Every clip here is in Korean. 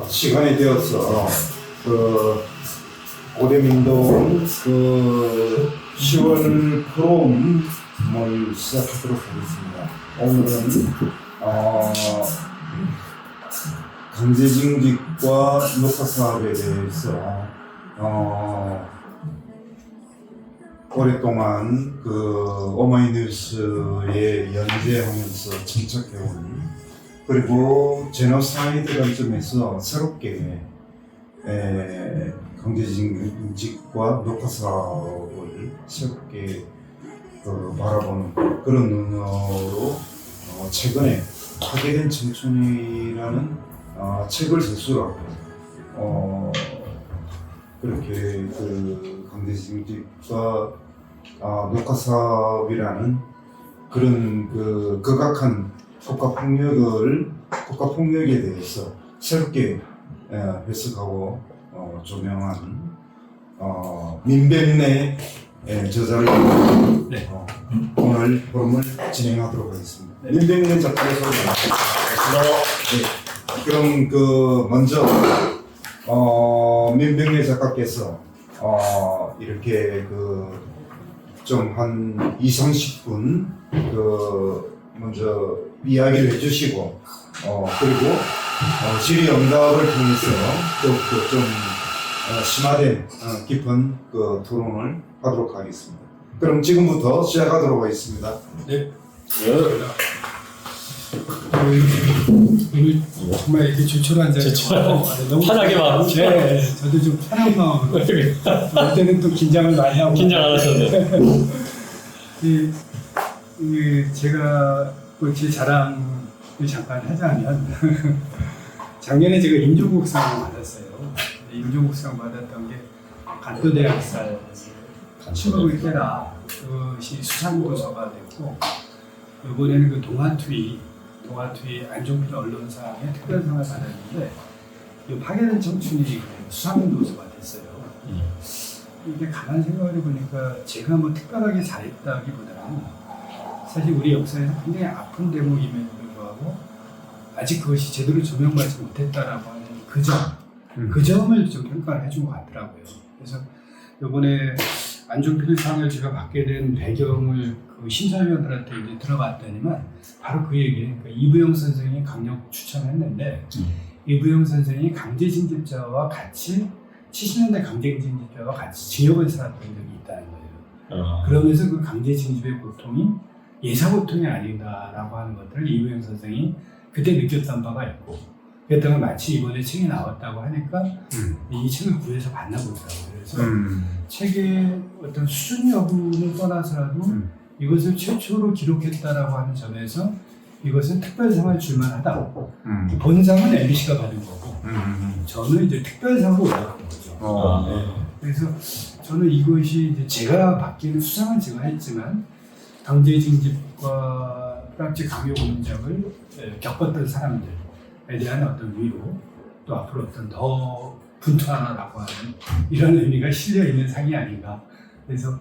시간이 되어서 고대민동 10월 프롬을 시작하도록 하겠습니다. 오늘은 강제징집과 녹화 사업에 대해서 오랫동안 오마이뉴스에 연재하면서 정착해온, 그리고 제노사이드 관점에서 새롭게 강제징집과 녹화 사업을 새롭게 바라보는 그런 눈으로 최근에 파괴된 청춘이라는 책을 제출하고 그렇게 강제징집과 녹화 사업이라는 그런 극악한 국가폭력에 대해서 새롭게 해석하고 조명한 민병래 저자를 오늘 포럼을 진행하도록 하겠습니다. 민병래 작가에서 그럼 먼저 민병래 작가께서 이렇게 좀 한 20-30분 먼저 이야기를 해주시고 그리고 질의응답을 통해서 좀 심화된 깊은 토론을 하도록 하겠습니다. 그럼 지금부터 시작하도록 하겠습니다. 네. 오늘 정말 이렇게 조촐한 자리에서 너무 편하게 마음. 네, 저도 좀 편한 마음으로 올 때는 또 긴장을 많이 하고 긴장 안 하셨네. 제가 제 자랑을 잠깐 하자면 작년에 제가 임종국상을 받았어요. 임종국상 받았던 게 간도대학살 침묵의 깨라, 그것이 수상도서가 됐고, 이번에는 동아투이 안종필 언론상의 특별상을 받았는데 이 파괴된 청춘이 수상도서가 됐어요. 이게 가만 생각해 보니까 제가 특별하게 잘했다기보다는 사실 우리 역사에서 굉장히 아픈 대목임에도 불구하고 아직 그것이 제대로 조명받지 못했다라고 하는 그 점을 좀 평가를 해준 것 같더라고요. 그래서 이번에 안종필 상을 제가 받게 된 배경을 심사위원들한테 이제 들어봤더니만 바로 그 얘기, 그러니까 이부영 선생이 강력 추천했는데 이부영 선생이 강제징집자와 같이 70년대 강제징집자와 같이 징역을 살았던 적이 있다는 거예요. 그러면서 그 강제징집의 고통이 예사고통이 아니다라고 하는 것들을 이부영 선생이 그때 느꼈던 바가 있고, 그랬다가 마치 이번에 책이 나왔다고 하니까 이 책을 구해서 만나보더라고요. 그래서 책의 어떤 수준 여부는 떠나서라도 이것을 최초로 기록했다라고 하는 점에서 이것은 특별상을 줄만하다. 본상은 MBC가 받은 거고 저는 이제 특별상으로 올라간 거죠. 네. 그래서 저는 이것이 이제 제가 받기는 수상은 제가 했지만 강제징집과 프랑스 강요 공작을 겪었던 사람들에 대한 어떤 위로, 또 앞으로 어떤 더 분투하라고 하는 이런 의미가 실려 있는 상이 아닌가. 그래서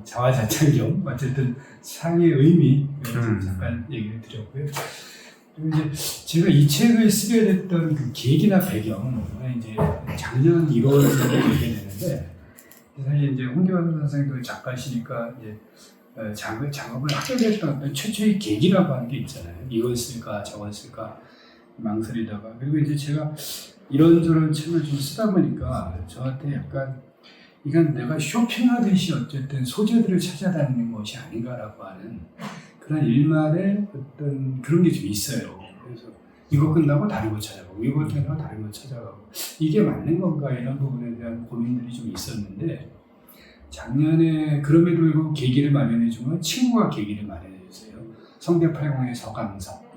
자화자찬 겸 어쨌든 상의 의미 잠깐 얘기를 드렸고요. 그리고 이제 제가 이 책을 쓰게 됐던 그 계기나 배경은 이제 작년 1월에 되게 되는데, 사실 이제 홍계환 선생님도 작가시니까 이제 작업을 하게 됐던 어떤 최초의 계기라고 하는 게 있잖아요. 이걸 쓸까 저걸 쓸까 망설이다가, 그리고 이제 제가 이런저런 책을 좀 쓰다 보니까 저한테 약간 이건 내가 쇼핑하듯이 어쨌든 소재들을 찾아다니는 것이 아닌가라고 하는 그런 일말의 어떤 그런 게 좀 있어요. 그래서 이거 끝나고 다른 거 찾아가고 이거 끝나고 다른 거 찾아가고 이게 맞는 건가, 이런 부분에 대한 고민들이 좀 있었는데, 작년에 그럼에도 불구하고 계기를 마련해 준 건 친구가 계기를 마련해 주세요. 성대80의 서강석.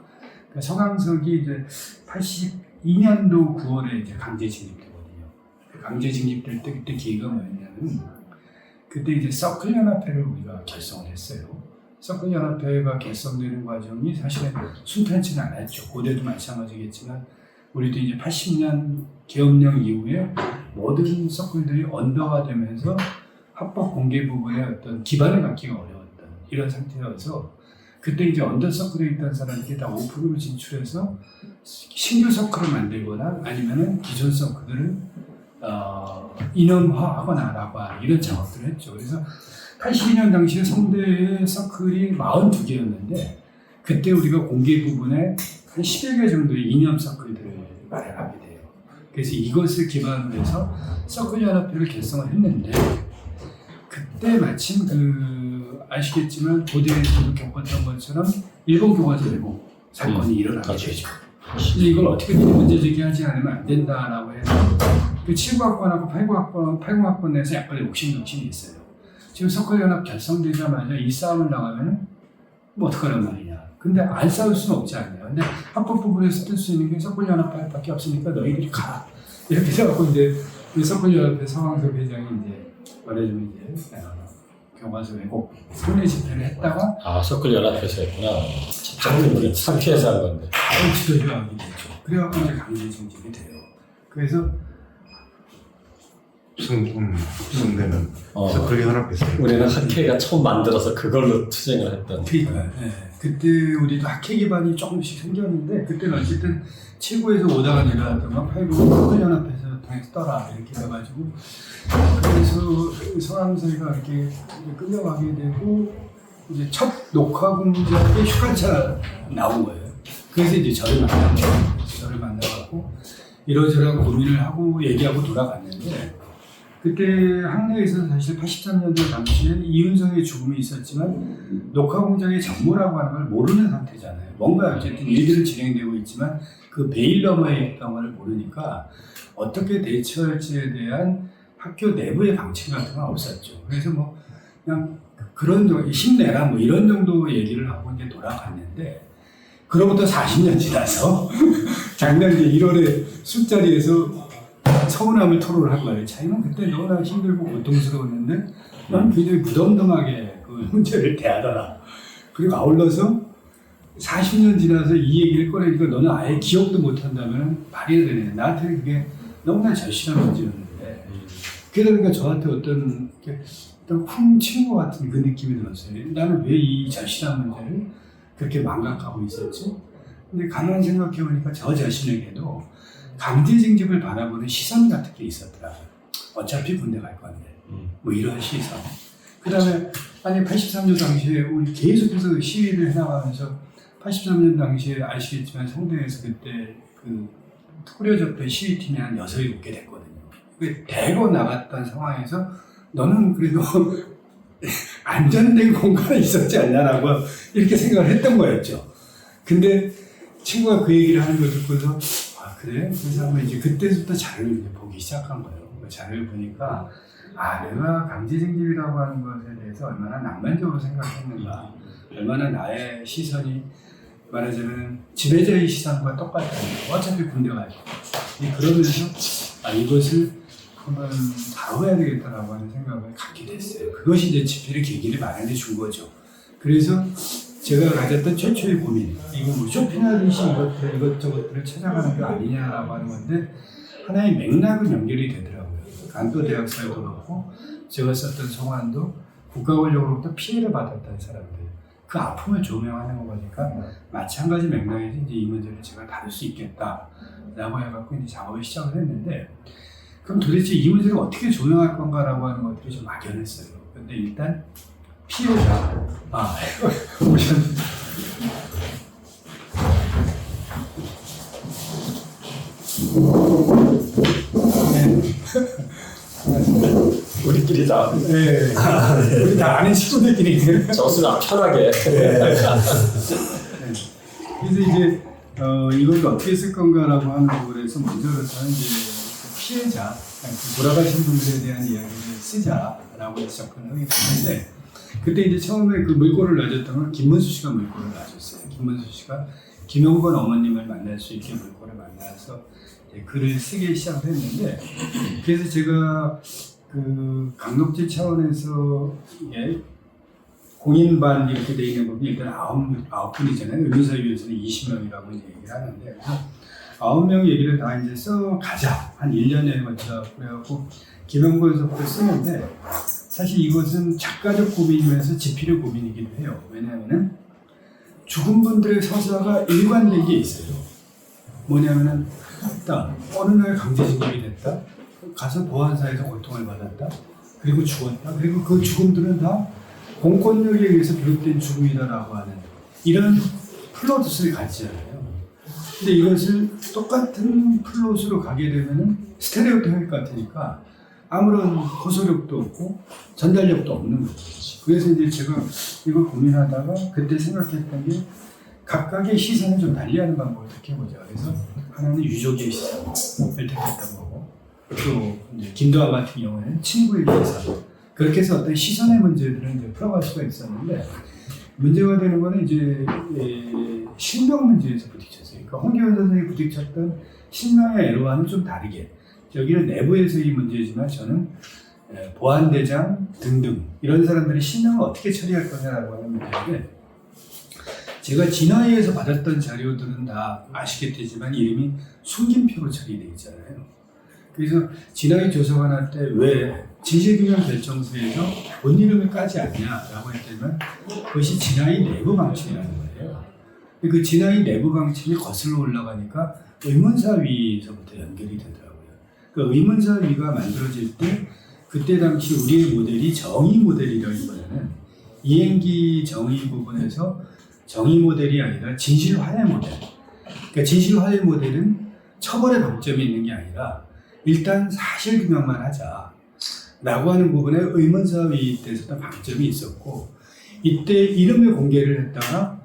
그러니까 서강석이 이제 82년도 9월에 이제 강제징집되거든요. 강제징집될 때 그때 계기가 뭐였냐면, 그때 이제 서클연합회를 우리가 결성을 했어요. 서클연합회가 결성되는 과정이 사실은 순탄치는 않았죠. 고대도 마찬가지겠지만 우리도 이제 80년 계엄령 이후에 모든 서클들이 언더화되면서 합법 공개 부분에 어떤 기반을 갖기가 어려웠던 이런 상태여서 그때 이제 언더서클에 있던 사람들이 다 오픈으로 진출해서 신규 서클을 만들거나 아니면은 기존 서클들을 인원화하거나 이런 작업들을 했죠. 그래서 82년 당시에 성대의 서클이 42개였는데 그때 우리가 공개 부분에 한 10여 개 정도의 이념 서클들을 마련하게 돼요. 그래서 이것을 기반으로 해서 서클연합회를 결성을 했는데 그때 마침 아시겠지만 고대에서도 겪었던 것처럼 일본 교과서 왜곡 사건이 일어나게 되죠. 그래서 이걸 어떻게든 문제 제기하지 않으면 안 된다라고 해서 그 79학번하고 80학번 내에서 약간의 옥신각신이 있어요. 지금 서클연합 결성되자마자 이 싸움을 나가면 뭐 어떡하란 말이냐. 근데 안 싸울 수는 없지 않나요. 근데 합법 부분에서 뜰 수 있는 게 서클연합밖에 없으니까 너희들이 가. 이렇게 해갖고 이제 서클연합회 상황석 회장이 이제 말해주면 이제 교과서 왜곡 손해 집회를 했다가 서클연합회에서 했구나. 직접 상피해서 한 건데. 바로 지도자하게 되죠. 그래갖고 이제 강제 징집이 돼요. 그래서 성대는 서클연합회에서 우리는 학회가 처음 만들어서 그걸로 투쟁을 했던. 그러니까 그때 우리도 학회 기반이 조금씩 생겼는데 그때는 어쨌든 7구에서 5당을 내려왔던가 8구 서클연합회에서 당에서 떠라 이렇게 해가지고 그래서 서남서희가 이렇게 끌려가게 되고 이제 첫 녹화 공작에 휴가차 나온 거예요. 그래서 이제 저를 만나갖고 이러저러 고민을 하고 얘기하고 돌아갔는데 그때 학내에서 사실 83년도 당시에 이윤성의 죽음이 있었지만 녹화 공작의 전무라고 하는 걸 모르는 상태잖아요. 뭔가 어쨌든 일들은 진행되고 있지만 그 베일 너머에 있던 걸 모르니까 어떻게 대처할지에 대한 학교 내부의 방침 같은 건 없었죠. 그래서 뭐 그냥 그런 정도 힘내라 뭐 이런 정도 얘기를 하고 이제 돌아갔는데 그로부터 40년 지나서 작년 이제 1월에 술자리에서 서운함을 토로를 한 거예요. 자기는 그때 너무나 힘들고 고통스러웠는데 난 굉장히 무덤덤하게 그 문제를 대하더라. 그리고 아울러서 40년 지나서 이 얘기를 꺼내니까 너는 아예 기억도 못한다면 말이 되네. 나한테 그게 너무나 절실한 문제였는데 그러다 보니까 저한테 어떤 훔친 것 같은 그 느낌이 들었어요. 나는 왜 이 절실한 문제를 그렇게 망각하고 있었지? 근데 가만히 생각해보니까 저 자신에게도 강제징집을 바라보는 시선 같은 게 있었더라고요. 어차피 군대 갈 건데 뭐 이런 시선. 그 다음에 아니 83년 당시에 우리 계속해서 시위를 해나가면서 83년 당시에 아시겠지만 성대에서 그때 그 꾸려졌던 시위팀이 한 6, 7개 됐거든요. 대거 나갔던 상황에서 너는 그래도 안전된 공간에 있었지 않냐라고 이렇게 생각을 했던 거였죠. 근데 친구가 그 얘기를 하는 걸 듣고서 그래? 그래서 한번 이제 그때부터 자료를 이제 보기 시작한 거예요. 그 자료를 보니까 내가 강제징집이라고 하는 것에 대해서 얼마나 낭만적으로 생각했는가, 얼마나 나의 시선이 말하자면 지배자의 시선과 똑같다는 거. 어차피 군대 갈 거. 그러면서 이것을 한번 다뤄야 되겠다라고 하는 생각을 갖게 됐어요. 그것이 이제 집회의 계기를 마련해 준 거죠. 그래서 제가 가졌던 최초의 고민, 이거 뭐 쇼핑하듯이 이것저것들을 찾아가는 게 아니냐라고 하는 건데 하나의 맥락은 연결이 되더라고요. 간도 대학살도 그렇고 제가 썼던 송환도 국가 권력으로부터 피해를 받았다는 사람들, 그 아픔을 조명하는 거 보니까 마찬가지 맥락에서 이제 이 문제를 제가 다룰 수 있겠다라고 해갖고 이제 작업을 시작을 했는데 그럼 도대체 이 문제를 어떻게 조명할 건가라고 하는 것들이 좀 막연했어요. 근데 일단 피해자, 오셨는데. 우리끼리 다. 네. 우리 다 아는 친구들끼리. 저수가 편하게. 그래서 이제 이걸 어떻게 쓸 건가라고 하는 부분에서 먼저부터 이제 피해자, 돌아가신 분들에 대한 이야기를 쓰자라고 시작을 하게 됐는데 그때 이제 처음에 그 물꼬를 놔줬던 건 김문수 씨가 물꼬를 놔줬어요. 김문수 씨가 김영건 어머님을 만날 수 있게 물꼬를 만나서 글을 쓰기 시작을 했는데 그래서 제가 그 강독지 차원에서 공인반 이렇게 돼 있는 부분이 일단 9분이잖아요. 의무사위원회는 20명이라고 얘기를 하는데 9명 얘기를 다 이제 써가자. 한 1년에 걸쳐 그래갖고 김영건서부터 쓰는데 사실 이것은 작가적 고민이면서 지필의 고민이기도 해요. 왜냐하면은 죽은 분들의 서사가 일관된 게 있어요. 뭐냐면은 딱 어느 날 강제징용이 됐다. 가서 보안사에서 고통을 받았다. 그리고 죽었다. 그리고 그 죽음들은 다 공권력에 의해서 비롯된 죽음이다라고 하는 이런 플롯을 가지잖아요. 근데 이것을 똑같은 플롯으로 가게 되면은 스테레오타입 같으니까 아무런 호소력도 없고 전달력도 없는 거죠. 그래서 이제 제가 이걸 고민하다가 그때 생각했던 게 각각의 시선을 좀 달리하는 방법을 택해보자. 그래서 하나는 유족의 시선을 택했던 거고, 또 이제 김도환 같은 경우에는 친구의 시선. 그렇게 해서 어떤 시선의 문제들은 이제 풀어갈 수가 있었는데, 문제가 되는 거는 이제 실명 문제에서 부딪혔어요. 그러니까 홍기현 선생이 부딪혔던 실명의 애로와는 좀 다르게, 여기는 내부에서의 문제지만 저는 보안대장 등등 이런 사람들의 실명을 어떻게 처리할 거냐라고 하는 문제인데, 제가 진화위에서 받았던 자료들은 다 아시겠지만 이름이 숨김표로 처리되어 있잖아요. 그래서 진화위 조사관할 때 왜 진실규명 결정서에서 본 이름을 까지 않냐라고 했더니 그것이 진화위 내부 방침이라는 거예요. 그 진화위 내부 방침이 거슬러 올라가니까 의문사위에서부터 연결이 되더라고요. 그 의문사위가 만들어질 때 그때 당시 우리의 모델이 정의 모델이라기보다는 이행기 정의 부분에서 정의 모델이 아니라 진실화해 모델. 그러니까 진실화해 모델은 처벌의 방점이 있는 게 아니라 일단 사실규명만 하자라고 하는 부분에 의문사위 때에서도 방점이 있었고, 이때 이름의 공개를 했다가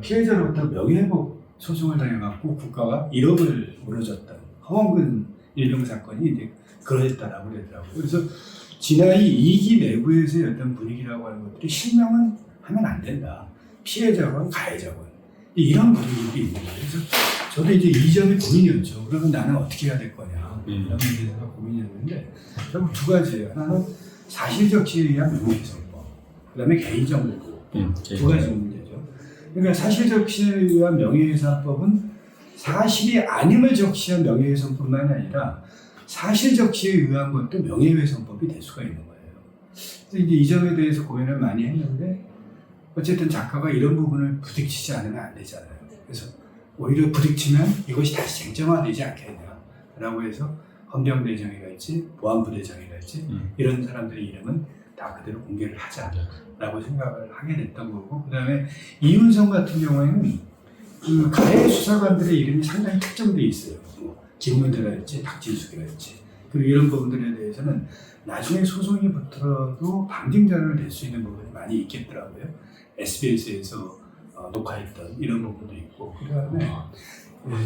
피해자로부터 명예회복 소송을 당해갖고 국가가 1억을 물어줬던 허원근 일병 사건이 이제 그러했다라고 그러더라고요. 그래서 진화이 2기 내부에서의 어떤 분위기라고 하는 것들이 실명은 하면 안 된다. 피해자건 가해자건 이런 분위기들이 있는 거예요. 그래서 저도 이제 이 점이 고민이었죠. 그러면 나는 어떻게 해야 될 거냐 이런 문제에서 고민이었는데 결국 두 가지예요. 하나는 사실적 지에 의한 명예훼손법, 그 다음에 개인정보 두 가지 문제죠. 그러니까 사실적 지에 의한 명예훼손법은 사실이 아님을 적시한 명예훼손뿐만이 아니라 사실적 지에 의한 것도 명예훼손법이 될 수가 있는 거예요. 그래서 이제 이 점에 대해서 고민을 많이 했는데 어쨌든 작가가 이런 부분을 부딪히지 않으면 안 되잖아요. 그래서 오히려 부딪히면 이것이 다시 쟁점화되지 않겠냐라고 해서 헌병대장이가 있지, 보안부대장이가 있지, 이런 사람들의 이름은 다 그대로 공개를 하자라고 생각을 하게 됐던 거고, 그 다음에 이윤성 같은 경우에는 그 가해 수사관들의 이름이 상당히 특정돼 있어요. 뭐 김문대가 있지, 박진숙이가 있지. 그리고 이런 부분들에 대해서는 나중에 소송이 붙더라도 방증 자료를 낼 수 있는 부분이 많이 있겠더라고요. SBS에서 녹화했던 이런 부분도 있고, 그 다음에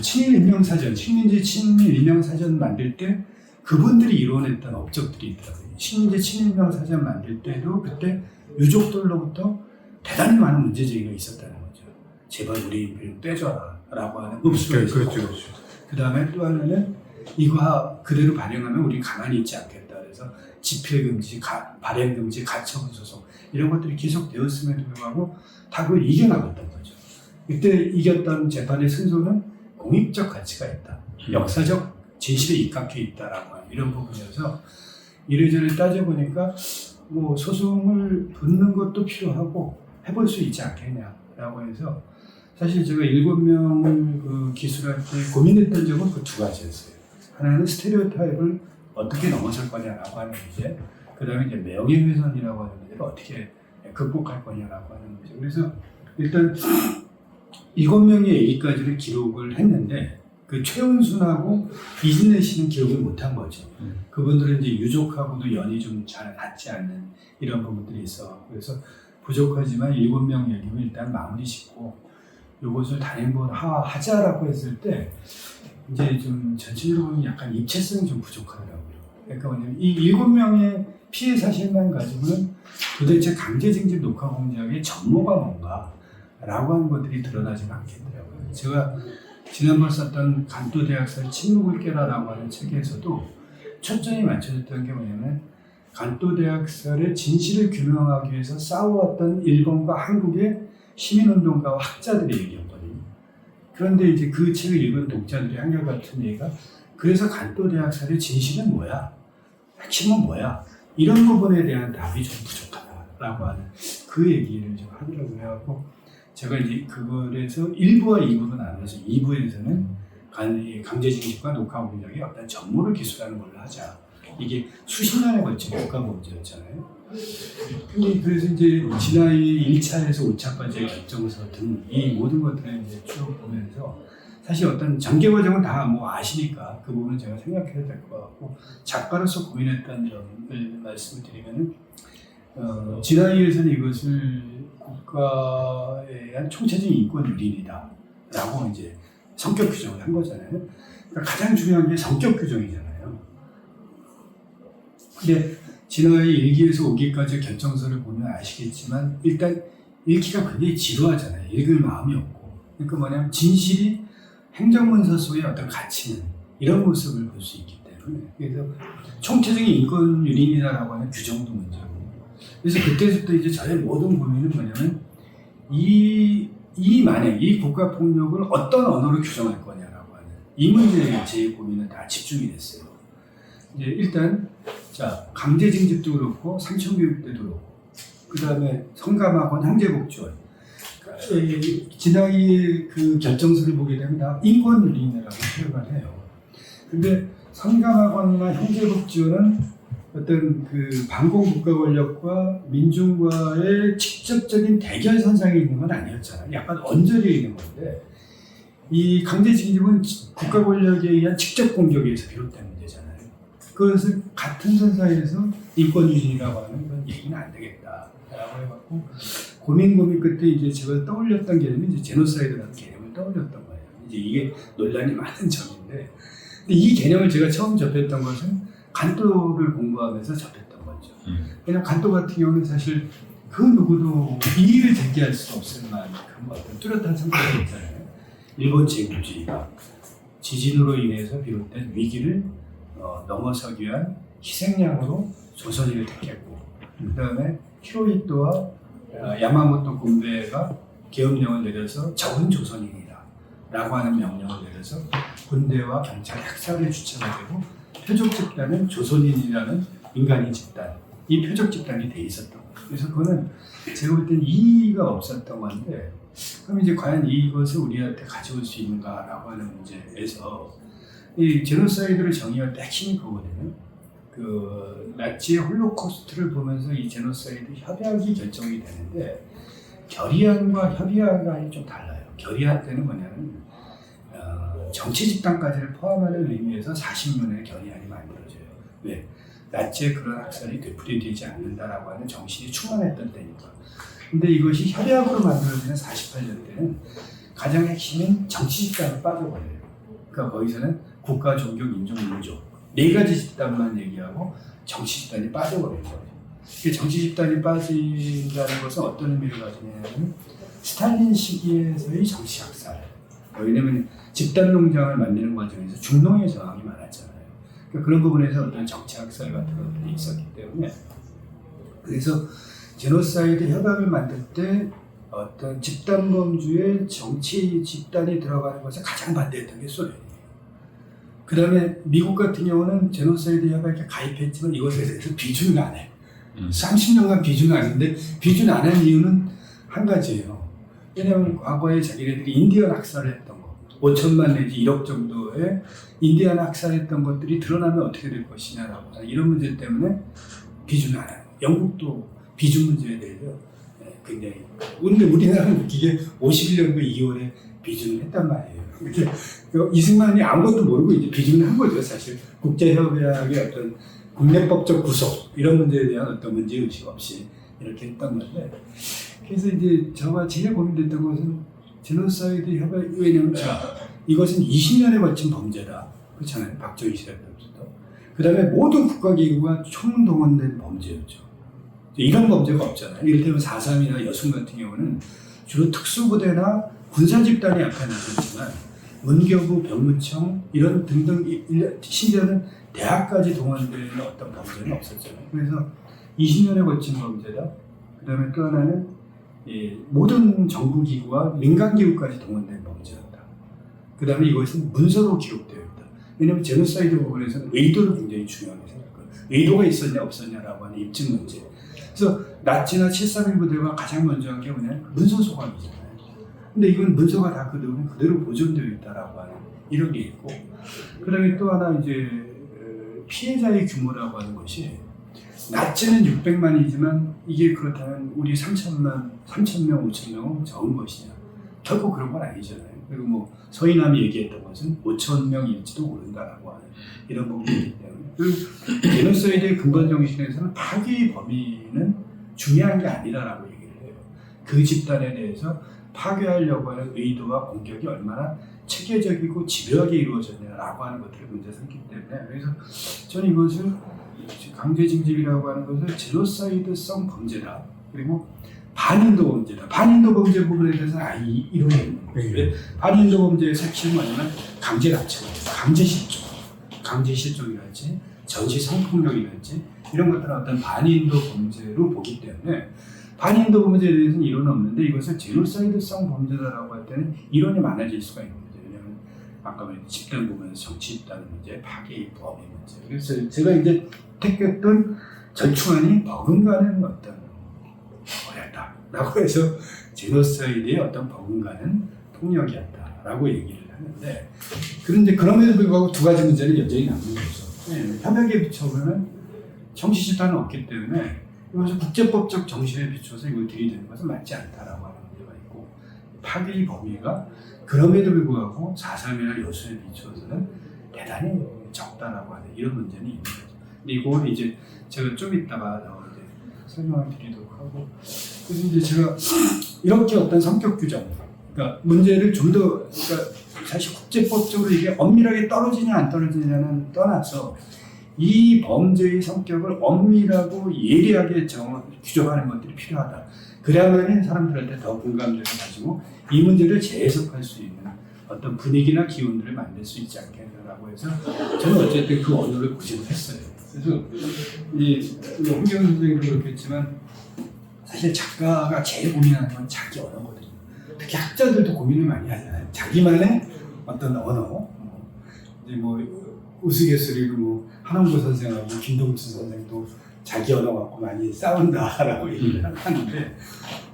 친일 인명사전, 식민지 친일 인명사전 만들 때 그분들이 이뤄냈던 업적들이 있더라고요. 식민지 친일 인명사전 만들 때도 그때 유족들로부터 대단히 많은 문제제기가 있었다는 거죠. 제발 우리 인필 떼줘라 라고 하는 읍수가 있었고, 그렇죠. 그 다음에 또 하나는 이거 그대로 발행하면 우리 가만히 있지 않겠다. 그래서 집회금지, 발행금지, 가처분 소송 이런 것들이 계속 되었음에도 불구하고 다 그걸 이겨나갔던 거죠. 그때 이겼던 재판의 승소는 공익적 가치가 있다. 역사적 진실에 입각해 있다라고 하는 이런 부분이어서 이래저래 따져보니까 뭐 소송을 붙는 것도 필요하고 해볼 수 있지 않겠냐라고 해서 사실 제가 7명을 그 기술할 때 고민했던 점은 그 두 가지였어요. 하나는 스테레오타입을 어떻게 넘어설 거냐라고 하는 문제, 그 다음에 이제 명예훼손이라고 하는 문제를 어떻게 극복할 거냐라고 하는 문제. 그래서 일단 7명의 얘기까지를 기록을 했는데 그 최은순하고 이진래 씨는 기록을 못한 거죠. 그분들은 이제 유족하고도 연이 좀 잘 닿지 않는 이런 부분들이 있어. 그래서 부족하지만 7명 얘기는 일단 마무리 짓고 이것을 단행본하자라고 했을 때 이제 좀 전체적으로 약간 입체성이 좀 부족하더라고요. 그러니까 뭐냐면 이 7명의 피해 사실만 가지고는 도대체 강제징집 녹화 공작의 전모가 뭔가 라고 하는 것들이 드러나지는 않겠더라고요. 제가 지난번 썼던 간토대학살 침묵을 깨라라고 하는 책에서도 초점이 맞춰졌던 게 뭐냐면 간토대학살의 진실을 규명하기 위해서 싸워왔던 일본과 한국의 시민운동가와 학자들의 얘기였거든요. 그런데 이제 그 책을 읽은 독자들이 한결같은 얘기가 그래서 간토대학살의 진실은 뭐야? 핵심은 뭐야? 이런 부분에 대한 답이 좀 부족하다라고 하는 그 얘기를 좀 하더라고요. 그래갖고 제가 이제 그거에서 1부와 2부로 나눠서 2부에서는 강제징집과 녹화공작의 어떤 전모를 기술하는 걸로 하자. 이게 수십 년에 걸친 국가범죄였잖아요. 근데 그래서 이제 지난해 1차에서 5차까지의 결정서 등 이 모든 것들을 이제 쭉 보면서 사실 어떤 전개 과정은 다 뭐 아시니까 그 부분은 제가 생각해야 될 것 같고 작가로서 고민했던 점을 말씀을 드리면은 지난해에서는 이것을 국가에 대한 총체적인 인권 유린이다라고 이제 성격 규정을 한 거잖아요. 그러니까 가장 중요한 게 성격 규정이잖아요. 근데 지난해 1기에서 5기까지 결정서를 보면 아시겠지만 일단 읽기가 굉장히 지루하잖아요. 읽을 마음이 없고. 그러니까 뭐냐면 진실이 행정문서 속의 어떤 가치는 이런 모습을 볼 수 있기 때문에 그래서 총체적인 인권 유린이라고 하는 규정도 문제고 그래서 그때부터 이제 저의 모든 고민은 뭐냐면 이 국가폭력을 어떤 언어로 규정할 거냐라고 하는 이 문제에 제 고민은 다 집중이 됐어요. 이제 일단 자 강제징집도 그렇고 상처교육도 그렇고 그 다음에 성감학원 형제복지원 지난해 그 결정서를 보게 되면 다 인권유린이라고 표현을 해요. 근데 성감학원이나 형제복지원은 어떤 그 반공 국가 권력과 민중과의 직접적인 대결선상에 있는 건 아니었잖아요. 약간 언저리에 있는 건데 이 강제징집은 국가 권력에 의한 직접 공격에서 비롯된 문제잖아요. 그것을 같은 선상에서 인권유린이라고 하는 건 얘기는 안 되겠다라고 해갖고 고민 끝에 이제 제가 떠올렸던 개념이 이제 제노사이드라는 개념을 떠올렸던 거예요. 이제 이게 논란이 많은 점인데 근데 이 개념을 제가 처음 접했던 것은 간도를 공부하면서 접했던 거죠. 왜냐하면 간도 같은 경우는 사실 그 누구도 이의를 제기할 수 없을 만큼 어떤 뚜렷한 성격이 있잖아요. 일본 제국주의가 지진으로 인해서 비롯된 위기를 넘어서기 위한 희생양으로 조선인을 택했고 그 다음에 히로히토와 야마모토 군베가 계엄령을 내려서 적은 조선인이다 라고 하는 명령을 내려서 군대와 경찰 학살을 주체가 되고 표적 집단은 조선인이라는 인간인 집단 이 표적 집단이 돼 있었던 거예요. 그래서 그거는 제가 볼 때는 이의가 없었던 건데 그럼 이제 과연 이것을 우리한테 가져올 수 있는가라고 하는 문제에서 이 제노사이드를 정의할 때 핵심이 그거거든요. 그 나치의 홀로코스트를 보면서 이 제노사이드 협약이 결정이 되는데 결의안과 협의안이 좀 달라요. 결의안 때는 뭐냐면 정치 집단까지를 포함하는 의미에서 40년의 결의안이 만들어져요. 왜? 나치의 그런 학살이 되풀이되지 않는다라고 하는 정신이 충만했던 때니까. 근데 이것이 협약으로 만들어지는 48년 때는 가장 핵심인 정치 집단을 빠져버려요. 그러니까 거기서는 국가, 종교, 민족, 민족 네 가지 집단만 얘기하고 정치 집단이 빠져버리는 거예요. 정치 집단이 빠진다는 것은 어떤 의미를 가지냐면 스탈린 시기에서의 정치 학살. 왜냐하면 집단 농장을 만드는 과정에서 중농의 저항이 많았잖아요. 그러니까 그런 부분에서 어떤 정치 학살 같은 것들이 있었기 때문에 그래서 제노사이드 협약을 만들 때 어떤 집단 범주의 정치 집단이 들어가는 것을 가장 반대했던 게 소련이에요. 그 다음에 미국 같은 경우는 제노사이드 협약에 가입했지만 이것에 대해서 비준을 안 해. 30년간 비준을 안 했는데 비준 안 한 이유는 한 가지예요. 왜냐하면 과거에 자기네들이 인디언 학살을 했던 거 5천만 내지 1억 정도의 인디언 학살했던 것들이 드러나면 어떻게 될 것이냐라고 하는 이런 문제 때문에 비준을 안 해요. 영국도 비준 문제에 대해서 굉장히 근데 우리나라는 이게 51년도 2월에 비준을 했단 말이에요. 이렇게 이승만이 아무것도 모르고 이제 비준을 한 거죠. 사실 국제협약의 어떤 국내법적 구속 이런 문제에 대한 어떤 문제의식 없이 이렇게 했던 건데 그래서 이제 저가 제일 고민됐던 것은 제노사이드 협약 왜냐면 이것은 20년에 걸친 범죄다. 그렇잖아요. 박정희 시대 때부터. 그 다음에 모든 국가기구가 총동원된 범죄였죠. 이런 범죄가 없잖아요. 이를테면 4.3이나 여순 같은 경우는 주로 특수부대나 군사집단이 약화됐지만 문교부, 병무청 이런 등등 심지어는 대학까지 동원되는 어떤 범죄는 없었잖아요. 그래서 20년에 걸친 범죄다. 그 다음에 또 하나는 모든 정부기구와 민간기구까지 동원된 범죄였다. 그 다음에 이것은 문서로 기록되어 있다. 왜냐하면 제노사이드 부분에서는 의도를 굉장히 중요하게 생각해요. 의도가 있었냐 없었냐라고 하는 입증 문제. 그래서 나치나 7.3일 부대가 가장 먼저 한 게 뭐냐면 문서 소각이잖아요. 근데 이건 문서가 다 그대로 보존되어 있다라고 하는 이런 게 있고, 그다음에 또 하나 이제 피해자의 규모라고 하는 것이 낮게는 600만이지만 이게 그렇다면 우리 3,000명, 5,000명은 적은 것이냐? 결코 그런 건 아니잖아요. 그리고 뭐 서인함이 얘기했던 것은 5,000명일지도 모른다라고 하는 이런 부분이기 때문에, 그리고 제노사이드의 근본 정신에서는 파괴의 범위는 중요한 게 아니라라고 얘기를 해요. 그 집단에 대해서 파괴하려고 하는 의도와 공격이 얼마나 체계적이고 집요하게 이루어졌냐라고 하는 것들을 문제 삼기 때문에, 그래서 저는 이것을 강제징집이라고 하는 것을 제노사이드성 범죄다. 그리고 반인도 범죄다. 반인도 범죄 부분에 대해서는 이론이 있는 거예요. 반인도 범죄의 핵심은 뭐냐면 강제 납치, 강제 실종이랄지 전시 성폭력이랄지 이런 것들은 어떤 반인도 범죄로 보기 때문에 반인도 범죄에 대해서는 이론은 없는데, 이것을 제노사이드성 범죄다라고 할 때는 이론이 많아질 수가 있는 거죠. 왜냐하면 아까 말했던 집단 부분에서 정치 집단 문제, 파괴의 범위 문제. 그래서 제가 이제 택했던 전충안이 버금가는 어떤 어렸다라고 해서 제노사이드의 어떤 버금가는 폭력이었다라고 얘기를 하는데, 그런데 그럼에도 불구하고 두 가지 문제는 여전히 남는 거죠. 협약에 비춰보면 정치 집단은 없기 때문에 이것은 국제법적 정신에 비춰서 이걸 들이대는 것은 맞지 않다라고 하는 문제가 있고, 파괴의 범위가 그럼에도 불구하고 4.3이나 여수에 비춰서는 대단히 적다라고 하는 이런 문제는 있는 거죠. 근데 이걸 이제 제가 좀 이따가 이제 설명을 드리도록 하고, 그래서 이제 제가 이렇게 어떤 성격 규정, 그러니까 문제를 좀 더, 그러니까 사실 국제법적으로 이게 엄밀하게 떨어지냐 안 떨어지냐는 떠나서 이 범죄의 성격을 엄밀하고 예리하게 규정하는 것들이 필요하다. 그래야만 사람들한테 더 공감대를 가지고 이 문제를 재해석할 수 있는 어떤 분위기나 기운들을 만들 수 있지 않겠냐라고 해서 저는 어쨌든 그 언어를 고집을 했어요. 그래서 홍경 선생님도 그렇겠지만 사실 작가가 제일 고민하는 건 자기 언어거든요. 특히 학자들도 고민을 많이 하잖아요. 자기만의 어떤 언어. 이제 뭐 우스갯소리로 뭐 한원구 선생하고 김동수 선생도 자기 언어 갖고 많이 싸운다라고 얘기를 하는데,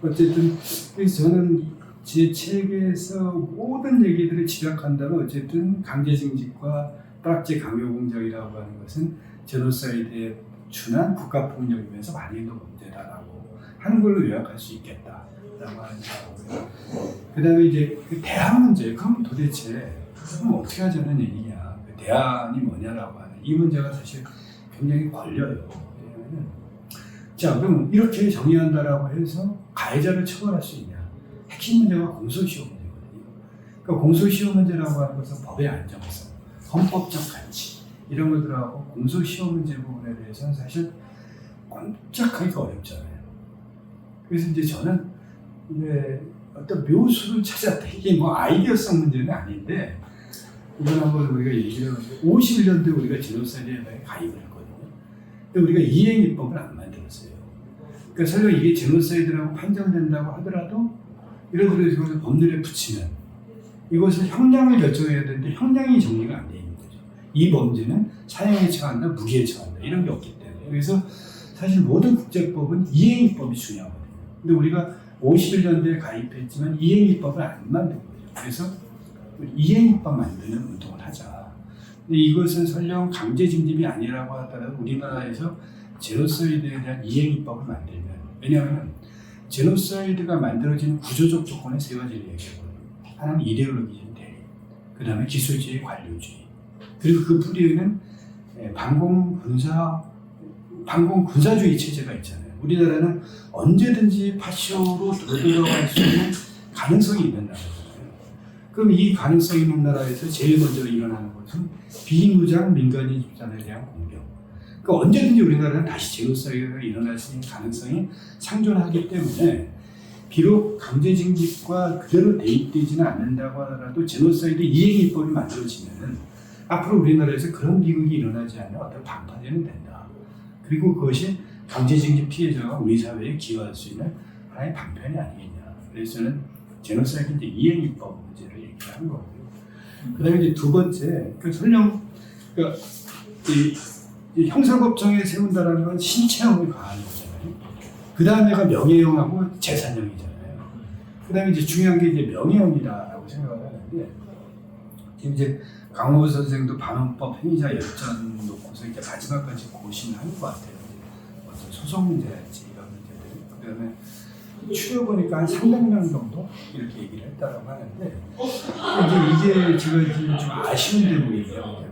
어쨌든 그래서 저는 제 책에서 모든 얘기들을 집약한다면 어쨌든 강제징집과 딱지 강요공작이라고 하는 것은 제노사이드에 준한 국가폭력이면서 반인도 범죄다라고 하는 걸로 요약할 수 있겠다라고 하는 거고요. 그 다음에 이제 그 대안 문제, 그럼 도대체 그럼 어떻게 하자는 얘기냐, 그 대안이 뭐냐라고 하는 이 문제가 사실 굉장히 걸려요. 자, 그럼 이렇게 정의한다라고 해서 가해자를 처벌할 수 있냐? 핵심 문제가 공소시효 문제거든요. 그러니까 공소시효 문제라고 하는 것은 법의 안정성, 헌법적 가치 이런 것들하고 공소시효 문제 부분에 대해서는 사실 꼼짝하기가 어렵잖아요. 그래서 이제 저는 이제 어떤 묘수를 찾았다. 이게 뭐 아이디어성 문제는 아닌데, 이건 한번 우리가 얘기를 해보면 51년도에 우리가 제노사이드에 가입을 했거든요. 근데 우리가 이행입법을 안 만들었어요. 그러니까 설령 이게 제노사이드라고 판정된다고 하더라도 예를 들어서 이것을 법률에 붙이면 이것을 형량을 결정해야 되는데 형량이 정리가 안 돼 있는 거죠. 이 범죄는 사형에 처한다, 무기에 처한다 이런 게 없기 때문에. 그래서 사실 모든 국제법은 이행입법이 중요하거든요. 근데 우리가 51년도에 가입했지만 이행입법을 안 만든 거죠. 그래서 이행입법 만드는 운동을 하자. 근데 이것은 설령 강제징집이 아니라고 하더라도 우리나라에서 제노사이드에 대한 이행입법을 만들면, 왜냐하면 제노사이드가 만들어지는 구조적 조건에 세 가지를 얘기하거든요. 하나는 이데올로기적 대립, 그 다음에 기술주의 관료주의, 그리고 그 뿌리에는 반공군사주의 체제가 있잖아요. 우리나라는 언제든지 파쇼로 들어갈 수 있는 가능성이 있는 나라잖아요. 그럼 이 가능성이 있는 나라에서 제일 먼저 일어나는 것은 비무장 민간인 집단에 대한 공격. 그러니까 언제든지 우리나라는 다시 제노사이드가 일어날 수 있는 가능성이 상존하기 때문에, 비록 강제징집과 그대로 대입되지는 않는다고 하더라도 제노사이드 이행입법이 만들어지면 앞으로 우리나라에서 그런 비극이 일어나지 않는 어떤 방파제는 된다. 그리고 그것이 강제징집 피해자가 우리 사회에 기여할 수 있는 하나의 방편이 아니겠냐. 그래서 저는 제노사이드 이행입법 문제를 얘기하는 거고요. 그 다음에 이제 두 번째, 설령 이 형사법정에 세운다라는 건 신체형을 가하는 거잖아요. 그 다음에가 명예형하고 재산형이잖아요. 그다음에 이제 중요한 게 이제 명예훼손이라고 생각을 하는데 지금 이제 강호우 선생도 반헌법 행위자 열전 놓고서 이제 마지막까지 고심을 하는 것 같아요. 어떤 소송 문제랄지 이런 문제들. 그다음에 추려보니까 한 300명 정도 이렇게 얘기를 했다고 하는데 이게 제가 지금 좀 아쉬운 대목이에요.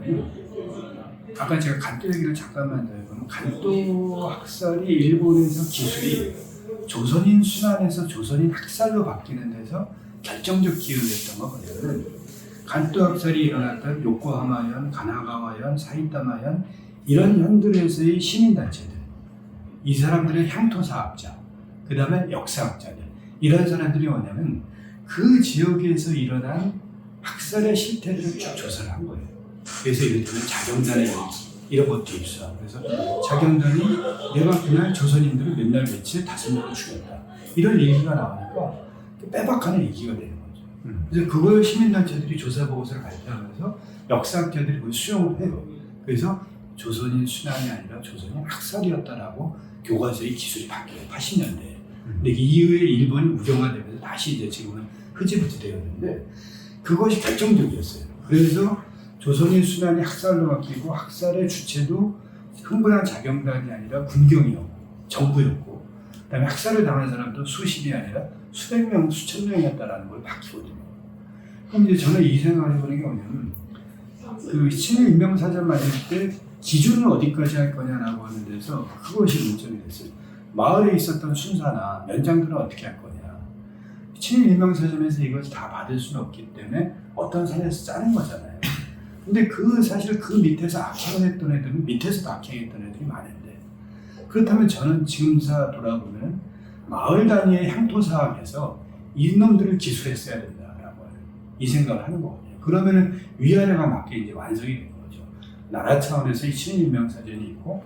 아까 제가 간도 얘기를 잠깐만 더 해보면 간도 학살이 일본에서 기술이 조선인 순환에서 조선인 학살로 바뀌는 데서 결정적 기여를 했던 거거든요. 간도 학살이 일어났던 요코하마현, 가나가와현, 사이타마현 이런 현들에서의 시민단체들, 이 사람들의 향토사학자, 그 다음에 역사학자들, 이런 사람들이 뭐냐면 그 지역에서 일어난 학살의 실태들을 쭉 조사를 한 거예요. 그래서 예를 들면 자경단의 이런 것도 있어. 그래서 자경단이 내가 그날 조선인들을 몇 날 며칠 5명을 죽였다. 이런 얘기가 나오니까 빼박하는 얘기가 되는 거죠. 그래서 그걸 시민단체들이 조사보고서를 발표하면서 역사학자들이 그걸 수용을 해요. 그래서 조선인 순환이 아니라 조선인 학살이었다라고 교과서의 기술이 바뀌어요. 80년대에. 근데 이후에 일본이 우경화되면서 다시 이제 지금은 흐지부지 되었는데 그것이 결정적이었어요. 그래서 조선인 순환이 학살로 바뀌고 학살의 주체도 흥분한 자경단이 아니라 군경이었고 정부였고 그다음에 학살을 당한 사람도 수십이 아니라 수백 명, 수천 명이었다라는 걸 바뀌거든요. 그럼 이제 저는 이 생각을 해보는 게 뭐냐면 그 친일 인명사전 만들 때 기준을 어디까지 할 거냐라고 하는 데서 그것이 문점이 됐어요. 마을에 있었던 순사나 면장들은 어떻게 할 거냐. 친일 인명사전에서 이것을 다 받을 수는 없기 때문에 어떤 선에서 짜는 거잖아요. 근데 사실 그 밑에서 악행을 했던 애들은 밑에서도 악행했던 애들이 많은데 그렇다면 저는 지금사 돌아보면 마을 단위의 향토사학에서 이놈들을 기술했어야 된다라고 하는 이 생각을 하는 거거든요. 그러면은 위아래가 맞게 이제 완성이 되는 거죠. 나라 차원에서의 친일 인명사전이 있고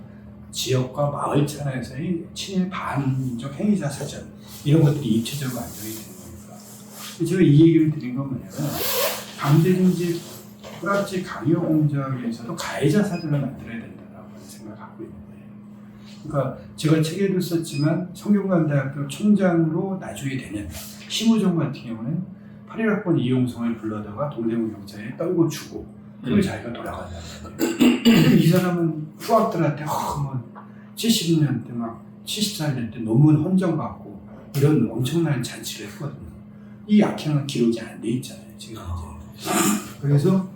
지역과 마을 차원에서의 친일 반민족 행위자 사전 이런 것들이 입체적으로 완성이 되는 거니까 제가 이 얘기를 드린 건 뭐냐면 강제징집 프랑스 강요공작에서도 가해자 사전을 만들어야 된다라고 하는 생각을 갖고 있는 거예요. 그러니까 제가 책에도 썼지만 성균관대학교 총장으로 나중에 되는 심우정 같은 경우는 81학번 이용성을 불러다가 동대문 경찰에 떨고 주고 그리고 자기가 돌아간다는 거예요. 이 사람은 후학들한테 뭐 70년 때 막 74년 때 논문 헌정받고 이런 엄청난 잔치를 했거든요. 이 악행은 기록이 안 돼 있잖아요. 지금 이제. 그래서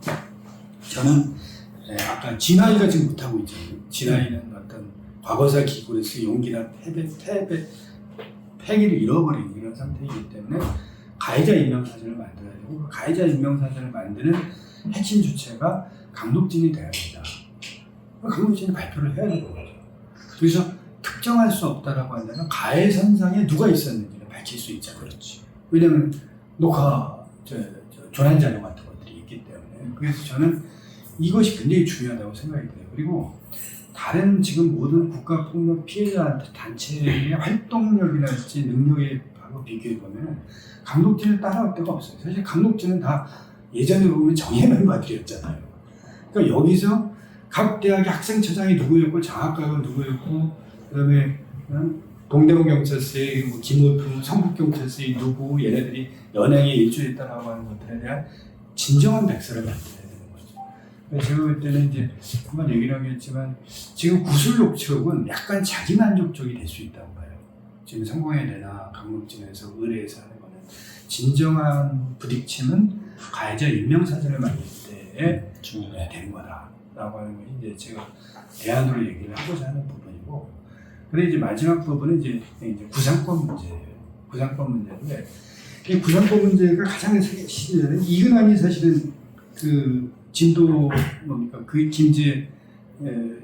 저는 아까 진아이가 지금 못하고 있잖아요. 진아이는 어떤 과거사 기구에서 용기나 패기를 잃어버린 이런 상태이기 때문에 가해자 인명사전을 만들어야 되고 그 가해자 인명사전을 만드는 핵심 주체가 강독진이 돼야 된다. 강독진이 발표를 해야 되는 거죠. 그래서 특정할 수 없다라고 한다면 가해 선상에 누가 있었는지를 밝힐 수 있잖아요. 그렇지. 왜냐하면 녹화, 조난 자료 같은 것들이 있기 때문에. 그래서 저는 이것이 굉장히 중요하다고 생각이 돼요. 그리고 다른 지금 모든 국가폭력 피해자 단체의 활동력이랄지 능력에 하고 비교해보면 강독진을 따라올 데가 없어요. 사실 강독진은 다 예전에 보면 정예 멤버들이었잖아요. 그러니까 여기서 각 대학의 학생처장이 누구였고 장학각은 누구였고 그다음에 동대문 경찰서의 뭐 김호품, 성북경찰서의 누구 얘네들이 연행에 일조했다라고 하는 것들에 대한 진정한 백서를 만들어야 되는 거죠. 그래서 제가 볼 때는 이제 한번 얘기를 하겠지만 지금 구슬녹취록은 약간 자기만족적이 될 수 있다고 봐요. 지금 성공회대나 강북진에서 의뢰해서 하는 거는 진정한 부딪힘은 가해자 인명사전을 만들 때에 된 거다라고 하는 것이 이제 제가 대안으로 얘기를 하고자 하는 부분이고, 그리고 이제 마지막 부분은 이제 구상권 문제예요. 구상권 문제인데 이 구상권 문제가 가장 시기에는 이근환이 사실은 그 진도 뭡니까 그 김제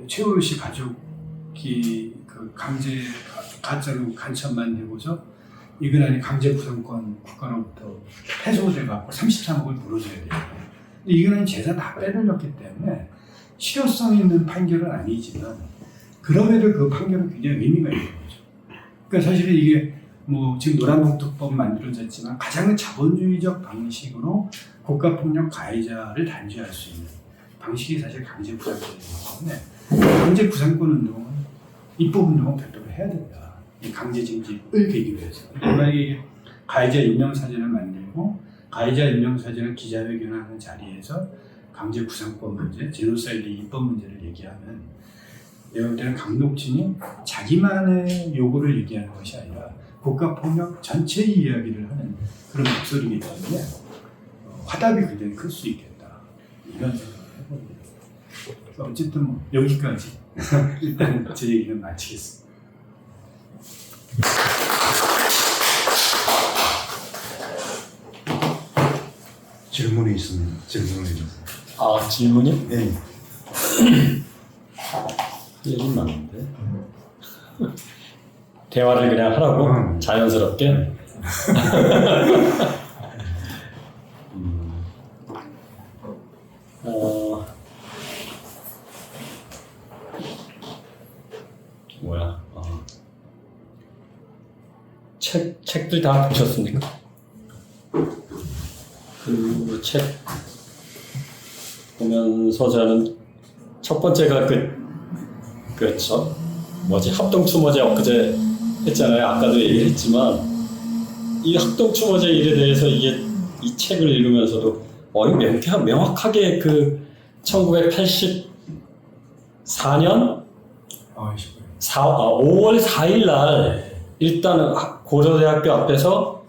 최호루 씨 가족이 그 강제 가짜로 간첩 만들고서 이근환이 강제 구상권 국가로부터 패소돼갖고 33억을 물어줘야 돼요. 근데 이근환이 재산 다 빼돌렸기 때문에 실효성 있는 판결은 아니지만 그럼에도 그 판결은 굉장히 의미가 있는 거죠. 그러니까 사실은 이게 뭐 지금 노란봉투법 만들어졌지만 가장 자본주의적 방식으로 국가폭력 가해자를 단죄할 수 있는 방식이 사실 강제구상권이기 때문에 강제구상권 운동은 입법 운동은 별도로 해야 된다. 이 강제징집을 계기로 해서 만약에 가해자 인명사진을 만들고 가해자 인명사진을 기자회견하는 자리에서 강제 구상법 문제, 제노사이드 입법 문제를 얘기하면 내가 볼 때는 강독진이 자기만의 요구를 얘기하는 것이 아니라 국가폭력 전체 이야기를 하는 그런 목소리이기 때문에 화답이 굉장히 클 수 있겠다 이런 생각을 해봅니다. 어쨌든 뭐 여기까지 일단 제 얘기는 마치겠습니다. 질문이 있으면 질문을 해주세요. 아, 질문이? 네. 얘기 많은데. 대화를 그냥 하라고? 자연스럽게? 뭐야? 책들 다 보셨습니까? 그 책 보면서 저는 첫 번째가 그렇죠. 뭐지? 합동추모제 엊그제 했잖아요. 아까도 얘기를 했지만 이 합동추모제 일에 대해서 이 책을 읽으면서도 명확하게 그 1984년 5월 4일 날 일단 고려대학교 앞에서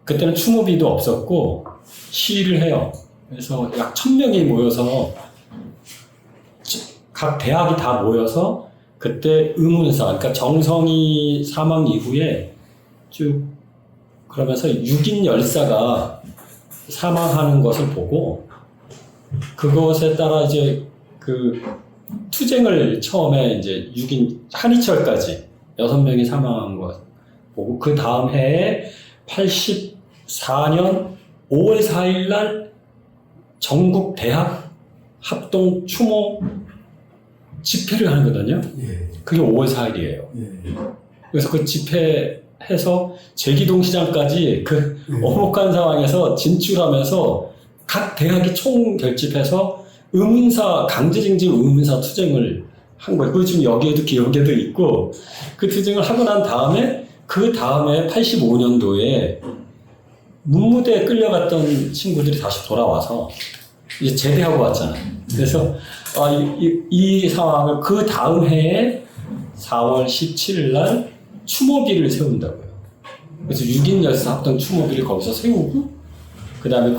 그때는 추모비도 없었고 시위를 해요. 그래서 약 1000명이 모여서 각 대학이 다 모여서 그때 의문사, 그러니까 정성이 사망 이후에 쭉 그러면서 6인 열사가 사망하는 것을 보고 그것에 따라 이제 그 투쟁을 처음에 이제 6인 한희철까지 6명이 사망한 것 보고 그 다음 해에 84년 5월 4일 날 전국 대학 합동 추모 집회를 하는 거거든요. 예. 그게 5월 4일이에요. 예. 그래서 그 집회해서 제기동 시장까지 그 엄혹한 상황에서 진출하면서 각 대학이 총 결집해서 강제징집 의문사 투쟁을 한 거예요. 그거 지금 여기에도 기억에도 있고 그 투쟁을 하고 난 다음에 그 다음에 85년도에 문무대에 끌려갔던 친구들이 다시 돌아와서 이제 제대하고 왔잖아요. 그래서 이 상황을 그 다음 해에 4월 17일 날 추모비를 세운다고요. 그래서 6인 열사 합동 추모비를 거기서 세우고 그 다음에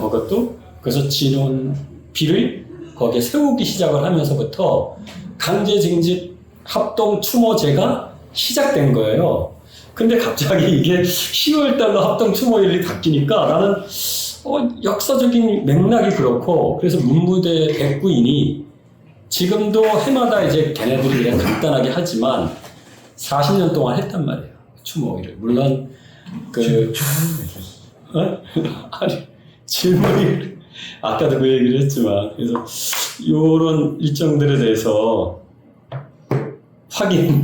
그래서 진원비를 거기에 세우기 시작을 하면서부터 강제징집 합동 추모제가 시작된 거예요. 근데 갑자기 이게 10월 달로 합동 추모일이 바뀌니까 나는 역사적인 맥락이 그렇고 그래서 문무대 백구인이 지금도 해마다 이제 걔네들이 그냥 간단하게 하지만 40년 동안 했단 말이에요. 추모일을. 물론 아니 질문이 아까도 그 얘기를 했지만 그래서 이런 일정들에 대해서 확인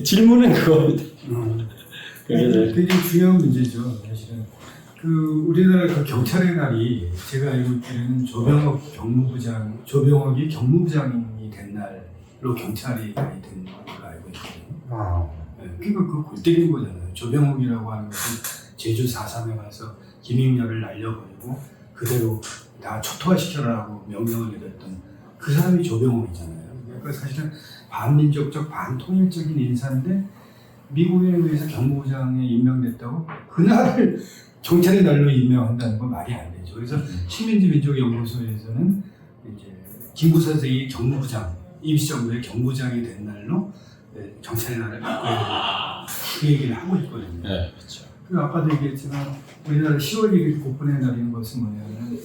질문은 그겁니다. 굉장히 중요한 문제죠. 사실은 우리나라 그 경찰의 날이 제가 알고 있기로는 조병옥이 경무부장이 된 날로 경찰이 날이 된 걸로 알고 있거든요. 그러니까 그 골때리는 거잖아요. 조병옥이라고 하는 것은 제주 4.3에 가서 김익렬을 날려버리고 그대로 다 초토화시켜라라고 명령을 내렸던 그 사람이 조병옥이잖아요. 그러니까 사실은 반민족적 반통일적인 인사인데 미국에 의해서 경무부장에 임명됐다고 그날을 경찰의 날로 임명한다는 건 말이 안 되죠. 그래서 식민지민족연구소에서는 이제 김구 선생이 경무부장, 임시정부의 경무부장이 된 날로 경찰의 날을 바꿔야 된다. 그 얘기를 하고 있거든요. 네, 그렇죠. 그리고 아까도 얘기했지만 우리나라 10월 1일 국군의 날인 것은 뭐냐면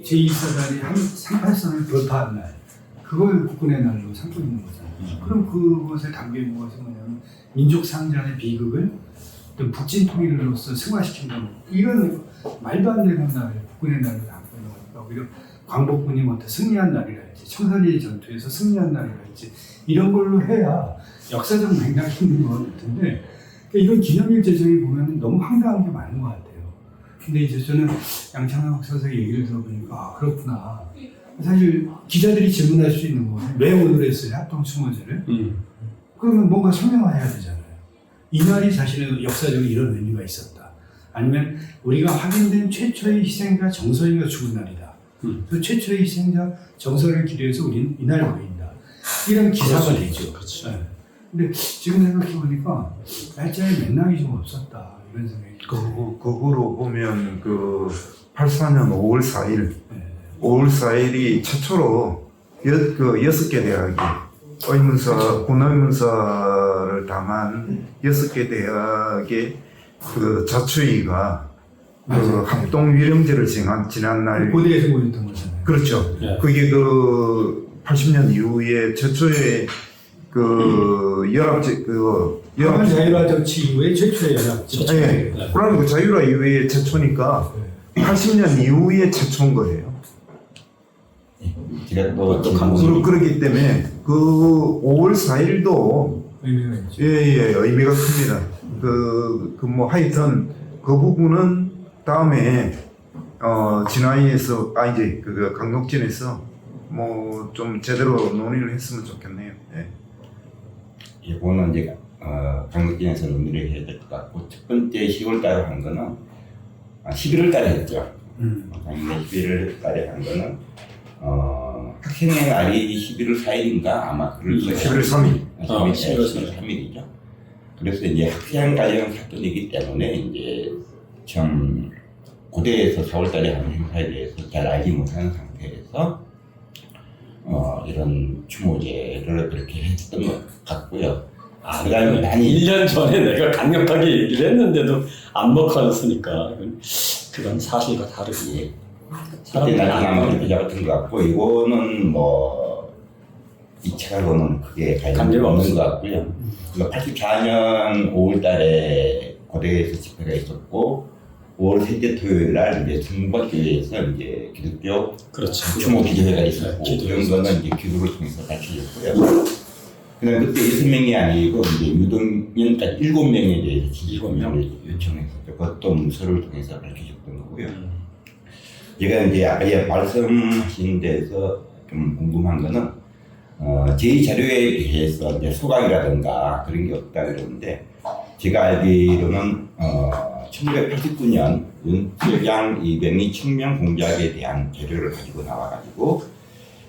제2사단이 38선을 돌파한 날, 그걸 국군의 날로 삼고 있는 거잖아요. 그럼 그것에 담겨 있는 것은 뭐냐면 민족 상잔의 비극을 북진 통일로서 승화시킨다는 이런 말도 안 되는 날을 국군의 날로 담고 있는 거니까 오히려 광복군이 승리한 날이랄지 청산리 전투에서 승리한 날이랄지 이런 걸로 해야 역사적 맥락이 있는 것 같은데 이런 기념일 제정이 보면 너무 황당한 게 많은 것 같아요. 근데 이제 저는 양창학 선생의 얘기를 들어보니까 그렇구나. 사실 기자들이 질문할 수 있는 거예요. 왜 오늘 했어요? 합동추모제를? 그러면 뭔가 설명을 해야 되잖아요. 이 날이 사실은 역사적으로 이런 의미가 있었다. 아니면 우리가 확인된 최초의 희생자 정서인가 죽은 날이다. 그 최초의 희생자 정서를 기리해서 우리는 이날 모인다. 이런 기사가 되죠. 그렇죠. 네. 근데 지금 생각해 보니까 날짜에 맥락이 좀 없었다 이런 생각이. 그거로 보면 그 84년 5월 4일, 네. 5월 4일이 최초로 그 6개 대학이 의문사, 군의문사를 당한 6개 대학의 그 자치위가 그 합동위령제를 지난 날. 고대에서 모였던 거잖아요. 그렇죠. 네. 그게 그 80년 이후에 최초의 그 연합제, 한번 자유화 정치 이후에 최초의 연합. 예. 그러면 그 자유화 이후에 최초니까 80년 이후에 최초인 거예요. 제가 또 그렇기 때문에 그 5월 4일도 의미가 있죠. 의미가 큽니다. 뭐 하여튼 그 부분은 다음에 진화위에서 이제 그 강독진에서 뭐 좀 제대로 논의를 했으면 좋겠네요. 예. 이거는 이제 강력진에서 논의를 해야 될 것 같고, 첫 번째 10월 달에 한 거는 11월 달에 했죠. 작년 11월 달에 한 거는 학생의 날이 11월 4일인가 아마 그럴 거예요. 11월 3일. 11월 3일이죠. 그래서 이제 학생 관련 사건이기 때문에 이제 좀 고대에서 4월 달에 하는 행사에 대해서 잘 알지 못하는 상태에서 이런 추모제를 그렇게 했던 것 같고요. 그다음에 많이 1년 전에 내가 강력하게 얘기를 했는데도 안 먹혔으니까 그건 사실과 다르지. 그때 나중에 그렇게 잡았던 것 같고, 이거는 뭐 2차하고는 크게 관련이 없는 것 같고요. 84년 5월 달에 고대에서 집회가 있었고, 5월 셋째 토요일 날 이제 성북교회에서 이제 기독교 그렇죠. 추모 기도회가 있었고, 네, 그런 거는 이제 기도를 통해서 밝혀졌고요. 그다음 그때 6명이 아니고 이제 유동인까지 7명에 대해서 7명을 요청했었죠. 그것도 문서를 통해서 밝혀졌던 거고요. 제가 이제 아까 말씀하신 데서 좀 궁금한 거는 제 자료에 비해서 이제 소각이라든가 그런 게 없다 그러는데, 제가 알기로는 1989년 윤석양 이병희 청명 공작에 대한 자료를 가지고 나와가지고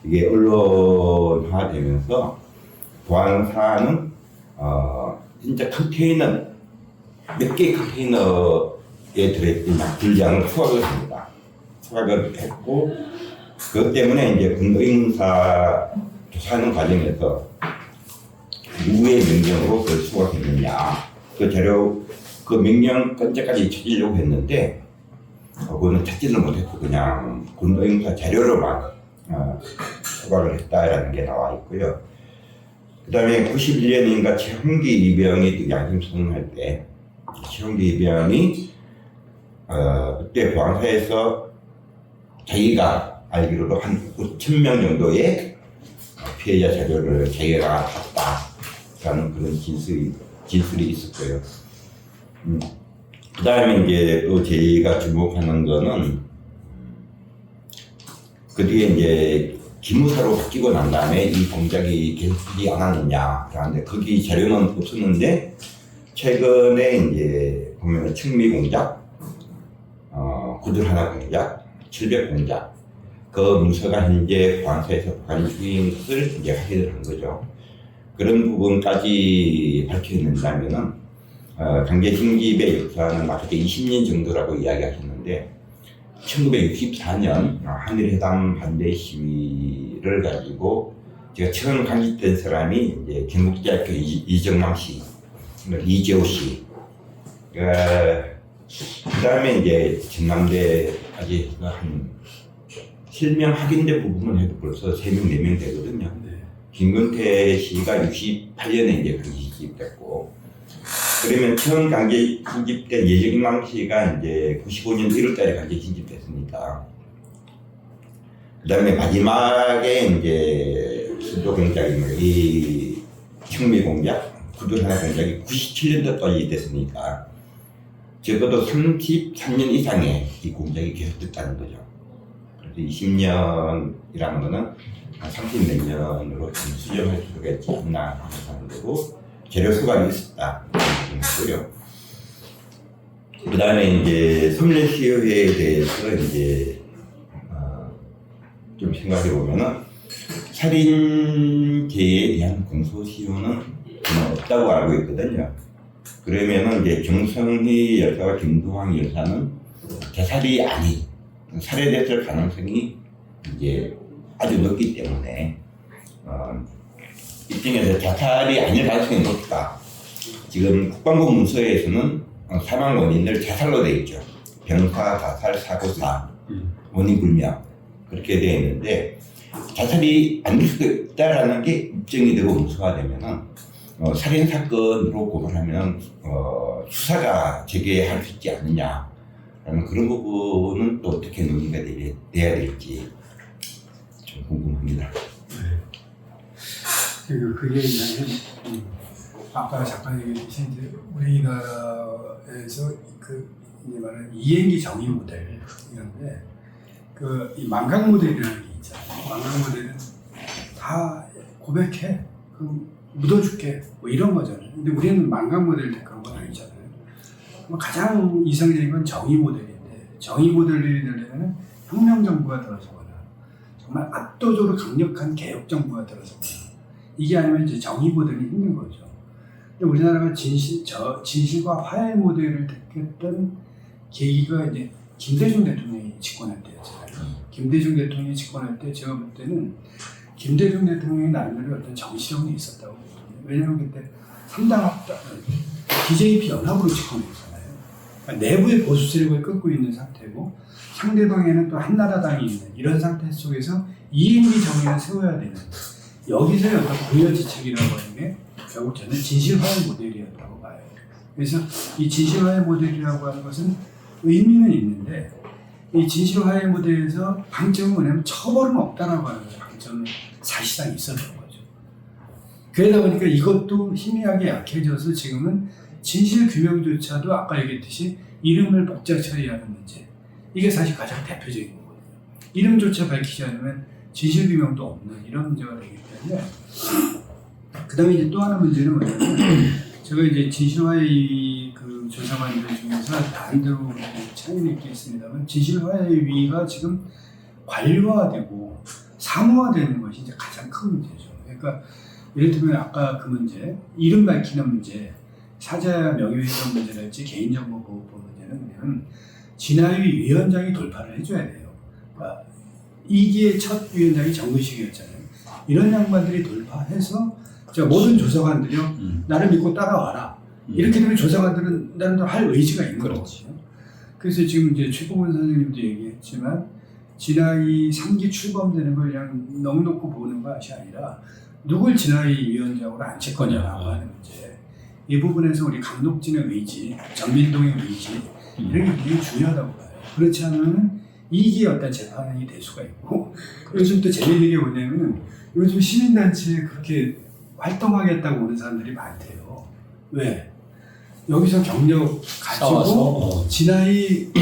이게 언론화되면서 보안사는 진짜 컨테이너 몇 개의 컨테이너에 들어있던 불량을 수확을 합니다. 수확을 했고, 그것 때문에 이제 군의문사 조사하는 과정에서 누구의 명령으로 그걸 수확했느냐, 그 자료, 그 명령 건자까지 찾으려고 했는데 그거는 찾지를 못했고 그냥 군의문사 자료로만 수확을 했다라는 게 나와 있고요. 그 다음에 91년인가 최홍기 이병이 양심선언할 때, 최홍기 이병이 그때 보안사에서 자기가 알기로도 한 5,000명 정도의 피해자 자료를 자기가 봤다라는 그런 진술이 있었고요. 그 다음에 이제 또 저희가 주목하는 거는 그 뒤에 이제 기무사로 바뀌고 난 다음에 이 공작이 계속되지 않았느냐 그런데 거기 자료는 없었는데, 최근에 이제 보면 청미 공작, 구들하나 공작, 700 공작 그 문서가 현재 보안사에서 보관 중인 것을 이제 확인을 한 거죠. 그런 부분까지 밝혀낸다면은 강제 징집의 역사는 앞에 20년 정도라고 이야기하셨는데, 1964년 한일회담 반대 시위를 가지고 제가 처음 감식된 사람이 이제 경북대학교 이정남 씨, 이재호 씨, 그 다음에 이제 전남대까지 해서 한 실명 확인된 부분을 해도 벌써 3명, 4명 되거든요. 김근태 씨가 68년에 이제 강제징집됐고, 그러면 처음 강제 징집된 예정남 씨가 이제 95년 1월 달에 강제 징집됐으니까, 그 다음에 마지막에 이제 수도 공작이 이 청미 공작, 구두하나 공작이 97년도까지 됐으니까, 적어도 33년 이상의 이 공작이 계속됐다는 거죠. 그래서 20년이라는 거는 한 30몇 년으로 좀 수정할 필요가 있지 않나 하는 거고, 재료 수감이 있었다. 고요. 그다음에 이제 성년시효회에 대해서 이제 좀 생각해 보면은 살인죄에 대한 공소시효는 없다고 알고 있거든요. 그러면은 이제 정성희 여사와 김두황 여사는 자살이 아닌 살해됐을 가능성이 이제 아주 높기 때문에 입증에서 자살이 아닐 가능성이 높다. 지금 국방부 문서에서는 사망 원인을 자살로 되어 있죠. 병사, 자살, 사고사, 원인 불명 그렇게 되어 있는데 자살이 아닐 수도 있다라는 게 입증이 되고 문서화되면은 살인 사건으로 고발하면 수사가 재개할 수 있지 않느냐라는 그런 부분은 또 어떻게 논의가 돼야 될지 좀 궁금합니다. 그게 있냐면 아까 잠깐 얘기했듯이 이제 우리나라에서 그 이제 말하는 이행기 정의 모델 이런데 그 이 망각 모델이라는 게 있잖아요. 망각 모델은 다 고백해, 그 묻어줄게 뭐 이런 거잖아요. 근데 우리는 망각 모델 때 그런 건 아니잖아요. 가장 이상적인 건 정의 모델인데 정의 모델이 되려면 혁명 정부가 들어서거나 정말 압도적으로 강력한 개혁 정부가 들어서거나 이게 아니면 이제 정의 모델이 힘든 거죠. 근데 우리나라가 진실과 화해 모델을 택했던 계기가 이제 김대중 대통령이 집권할 때였잖아요. 김대중 대통령이 집권할 때 제가 볼 때는 김대중 대통령이 나름대로 어떤 정치력이 있었다고 보거든요. 왜냐하면 그때 3당 합당, DJP 연합으로 집권했잖아요. 그러니까 내부의 보수 세력을 끌고 있는 상태고 상대방에는 또 한나라당이 있는 이런 상태 속에서 이행기 정의를 세워야 되는 여기서의 어떤 고려지책이라고 하는 게 결국 저는 진실화해 모델이었다고 봐요. 그래서 이 진실화해 모델이라고 하는 것은 의미는 있는데 이 진실화해 모델에서 방점은 뭐냐면 처벌은 없다라고 하는 방점은 사실상 있었던 거죠. 그러다 보니까 이것도 희미하게 약해져서 지금은 진실 규명조차도 아까 얘기했듯이 이름을 복잡 처리하는 문제 이게 사실 가장 대표적인 거거든요. 이름조차 밝히지 않으면 진실 규명도 없는 이런 문제가 되기 때문에 그 다음에 이제 또 하나 문제는 뭐냐면 제가 이제 진실화의 그 조사관들 중에서 나름대로 차이는 있겠습니다만 진실화의위가 지금 관료화되고 사무화되는 것이 이제 가장 큰 문제죠. 그러니까 예를 들면 아까 그 문제 이름 밝히는 문제 사자 명예훼손 문제랄지 개인정보보호법 문제는 뭐냐면 진화위 위원장이 돌파를 해줘야 돼요. 그러니까 2기의 첫 위원장이 정근식이었잖아요. 이런 양반들이 돌파해서 모든 조사관들이요 나를 믿고 따라와라. 이렇게 되면 조사관들은 나름대로 할 의지가 있는 거거든요. 그래서 지금 이제 최봉원 선생님도 얘기했지만 진화위 3기 출범되는 걸 그냥 넉넉히 보는 것이 아니라 누굴 진화위 위원장으로 앉힐 거냐라고 하는 문제. 이 부분에서 우리 강독진의 의지, 전민동의 의지 이런 게 굉장히 중요하다고 봐요. 그렇지 않으면 이게 어떤 재판이 될 수가 있고 요즘 또 재미있는 게 뭐냐면 요즘 시민단체에 그렇게 활동하겠다고 오는 사람들이 많대요. 왜? 여기서 경력 가지고 진화이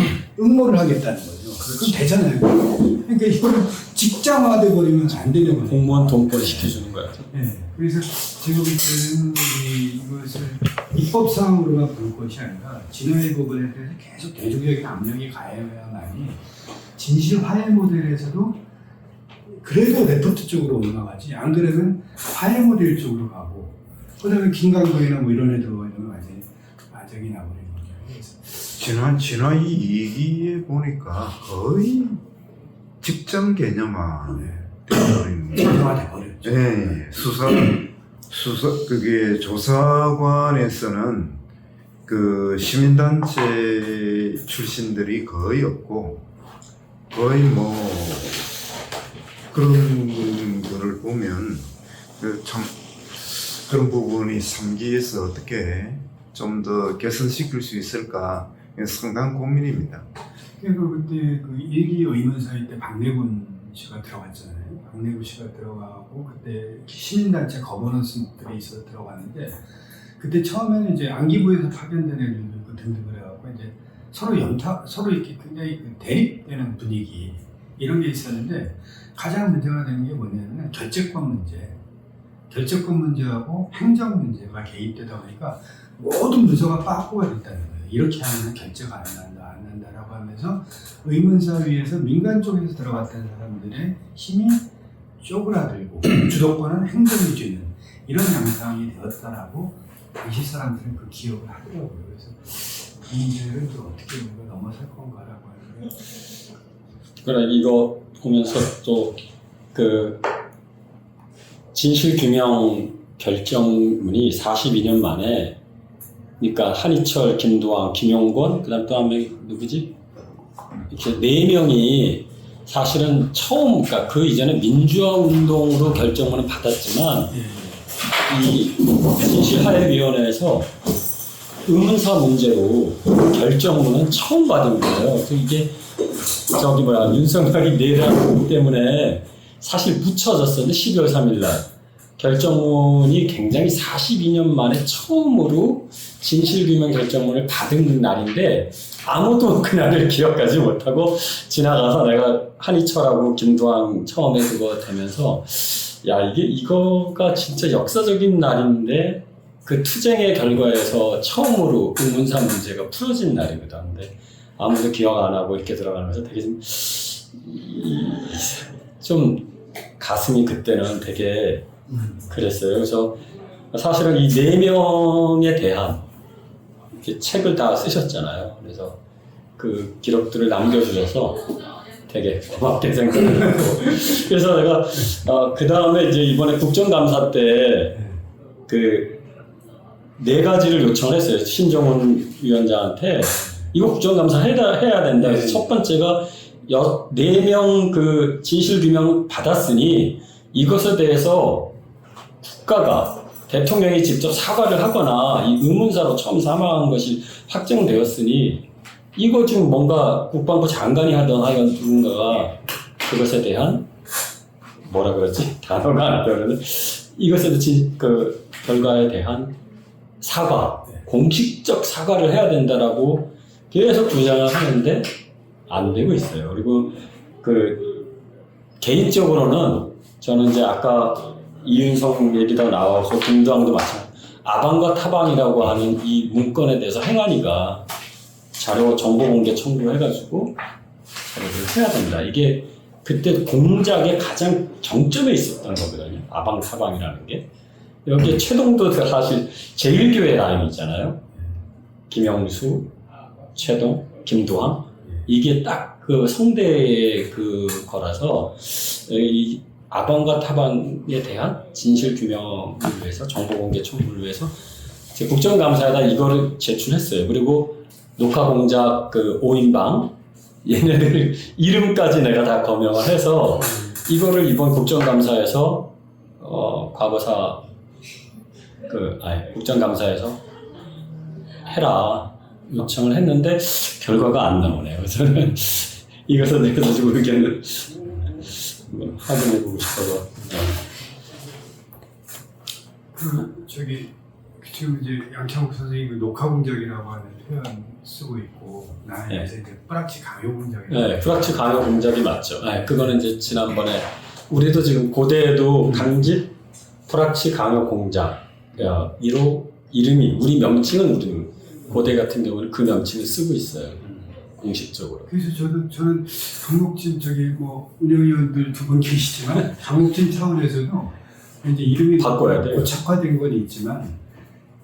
응모를 하겠다는 거죠. 그럼 되잖아요. 그러니까 이거를 직장화돼 버리면 안 되는 거예요. 공무원 돈벌이 시켜주는 거야. 네. 그래서 제가 볼 때는 이것을 입법사항으로만 볼 것이 아니라 진화의 부분에 대해서 계속 대중적인 압력이 가해야만이 진실 화해 모델에서도 그래도 레포트 쪽으로 올라가지 안 그러면 화해 모델 쪽으로 가고 그다음에 김강도이나 뭐 이런 애들 이러면 완전히 악역이 나버리는 거죠. 진화이 2기에 보니까 거의 직장 개념화 되어버리는 돼버렸죠. 네, 그게 조사관에서는 그 시민단체 출신들이 거의 없고 거의 뭐 그런 거를 보면 참 그런 부분이 3기에서 어떻게 좀 더 개선시킬 수 있을까 상당한 고민입니다. 그러니까 그때 그 1기 의문사일 때 박내군 씨가 들어갔잖아요. 박내군 씨가 들어가고 그때 시민단체 거버넌스들이 있어서 들어갔는데 그때 처음에는 이제 안기부에서 파견된 애들도 있고 등등 그래갖고 이제 서로 이렇게 굉장히 대립되는 분위기 이런 게 있었는데 가장 문제가 되는 게 뭐냐면 결재권 문제하고 행정 문제가 개입되다 보니까 모든 부서가 빠꾸가 됐다는 거예요. 이렇게 하면 결제가 안 난다라고 하면서 의문사위에서 민간 쪽에서 들어갔던 사람들의 힘이 쪼그라들고 주도권은 행정이 쥐는 이런 양상이 되었다라고 당시 사람들은 그 기억을 하더라고요. 그래서 이 문제를 또 어떻게 우리가 넘어설 건가라고 하는데 그래 이거 보면서 또 그 진실규명 결정문이 42년 만에 그러니까 한희철, 김두한, 김용권 그다음 또 한 명이 누구지? 이렇게 4명이 사실은 처음 그러니까 그 이전에 민주화 운동으로 결정문을 받았지만 이 진실화해위원회에서 의문사 문제로 결정문은 처음 받은 거예요. 그래서 이게 저기 윤석열이 내란 때문에 사실 묻혀졌었는데 12월 3일 날 결정문이 굉장히 42년 만에 처음으로 진실규명 결정문을 받은 날인데 아무도 그날을 기억하지 못하고 지나가서 내가 한희철하고 김두한 처음에 그거 되면서 야 이거가 진짜 역사적인 날인데 그 투쟁의 결과에서 처음으로 의문사 문제가 풀어진 날이거든. 근데 아무도 기억 안 하고 이렇게 들어가면서 되게 좀 가슴이 그때는 되게 그랬어요. 그래서 사실은 이 4명에 대한 책을 다 쓰셨잖아요. 그래서 그 기록들을 남겨주셔서 되게 고맙게 생각하고 그래서 내가 그 다음에 이제 이번에 국정감사 때 그 4가지를 요청을 했어요. 신정훈 위원장한테 이거 국정감사 해야 된다. 그래서 첫 번째가 4명 그 진실규명 받았으니 이것에 대해서 국가가 대통령이 직접 사과를 하거나 이 의문사로 처음 사망한 것이 확정되었으니 이거 지금 뭔가 국방부 장관이 하던 하여간 누군가가 그것에 대한 뭐라 그러지? 단어가 안 떠오르는 이것에 대한 그 결과에 대한 사과, 공식적 사과를 해야 된다라고 계속 주장을 하는데 안 되고 있어요. 그리고 그 개인적으로는 저는 이제 아까 이윤성 얘기도 나와서 김두한도 마찬가지 아방과 타방이라고 하는 이 문건에 대해서 행안위가 자료 정보 공개 청구해가지고 자료를 해야 된다. 이게 그때 공작의 가장 정점에 있었던 거거든요. 아방 타방이라는 게 여기에 최동도 사실 제1교회 라인 있잖아요. 김영수, 최동, 김두한 이게 딱 그 성대의 그 거라서 이 아방과 타방에 대한 진실 규명을 위해서 정보 공개 청구를 위해서 국정감사에다 이거를 제출했어요. 그리고 녹화 공작 그 5인방 얘네들 이름까지 내가 다 검명을 해서 이거를 이번 국정감사에서 과거사 국정감사에서 해라 요청을 했는데 결과가 안 나오네요. 그래서 이것에 대해서 지금 의견을 확인해보고 싶어서. 저기 지금 이제 양창욱 선생님이 그 녹화 공작이라고 하는 표현 쓰고 있고 나에서 이제 뿌락치 강요 공작이라고. 네, 뿌락치 강요 공작이 맞죠. 네, 그거는 이제 지난번에 우리도 지금 고대에도 강집 뿌락치 강요 공작 1호 이름이 우리 명칭은 우리 고대 같은 경우는 그 명칭을 쓰고 있어요. 공식적으로. 그래서 저는 강목진 저기 뭐 운영위원들 2분 계시지만 강목진 차원에서도 이제 이름이 바꿔야 돼요. 고착화된 건 있지만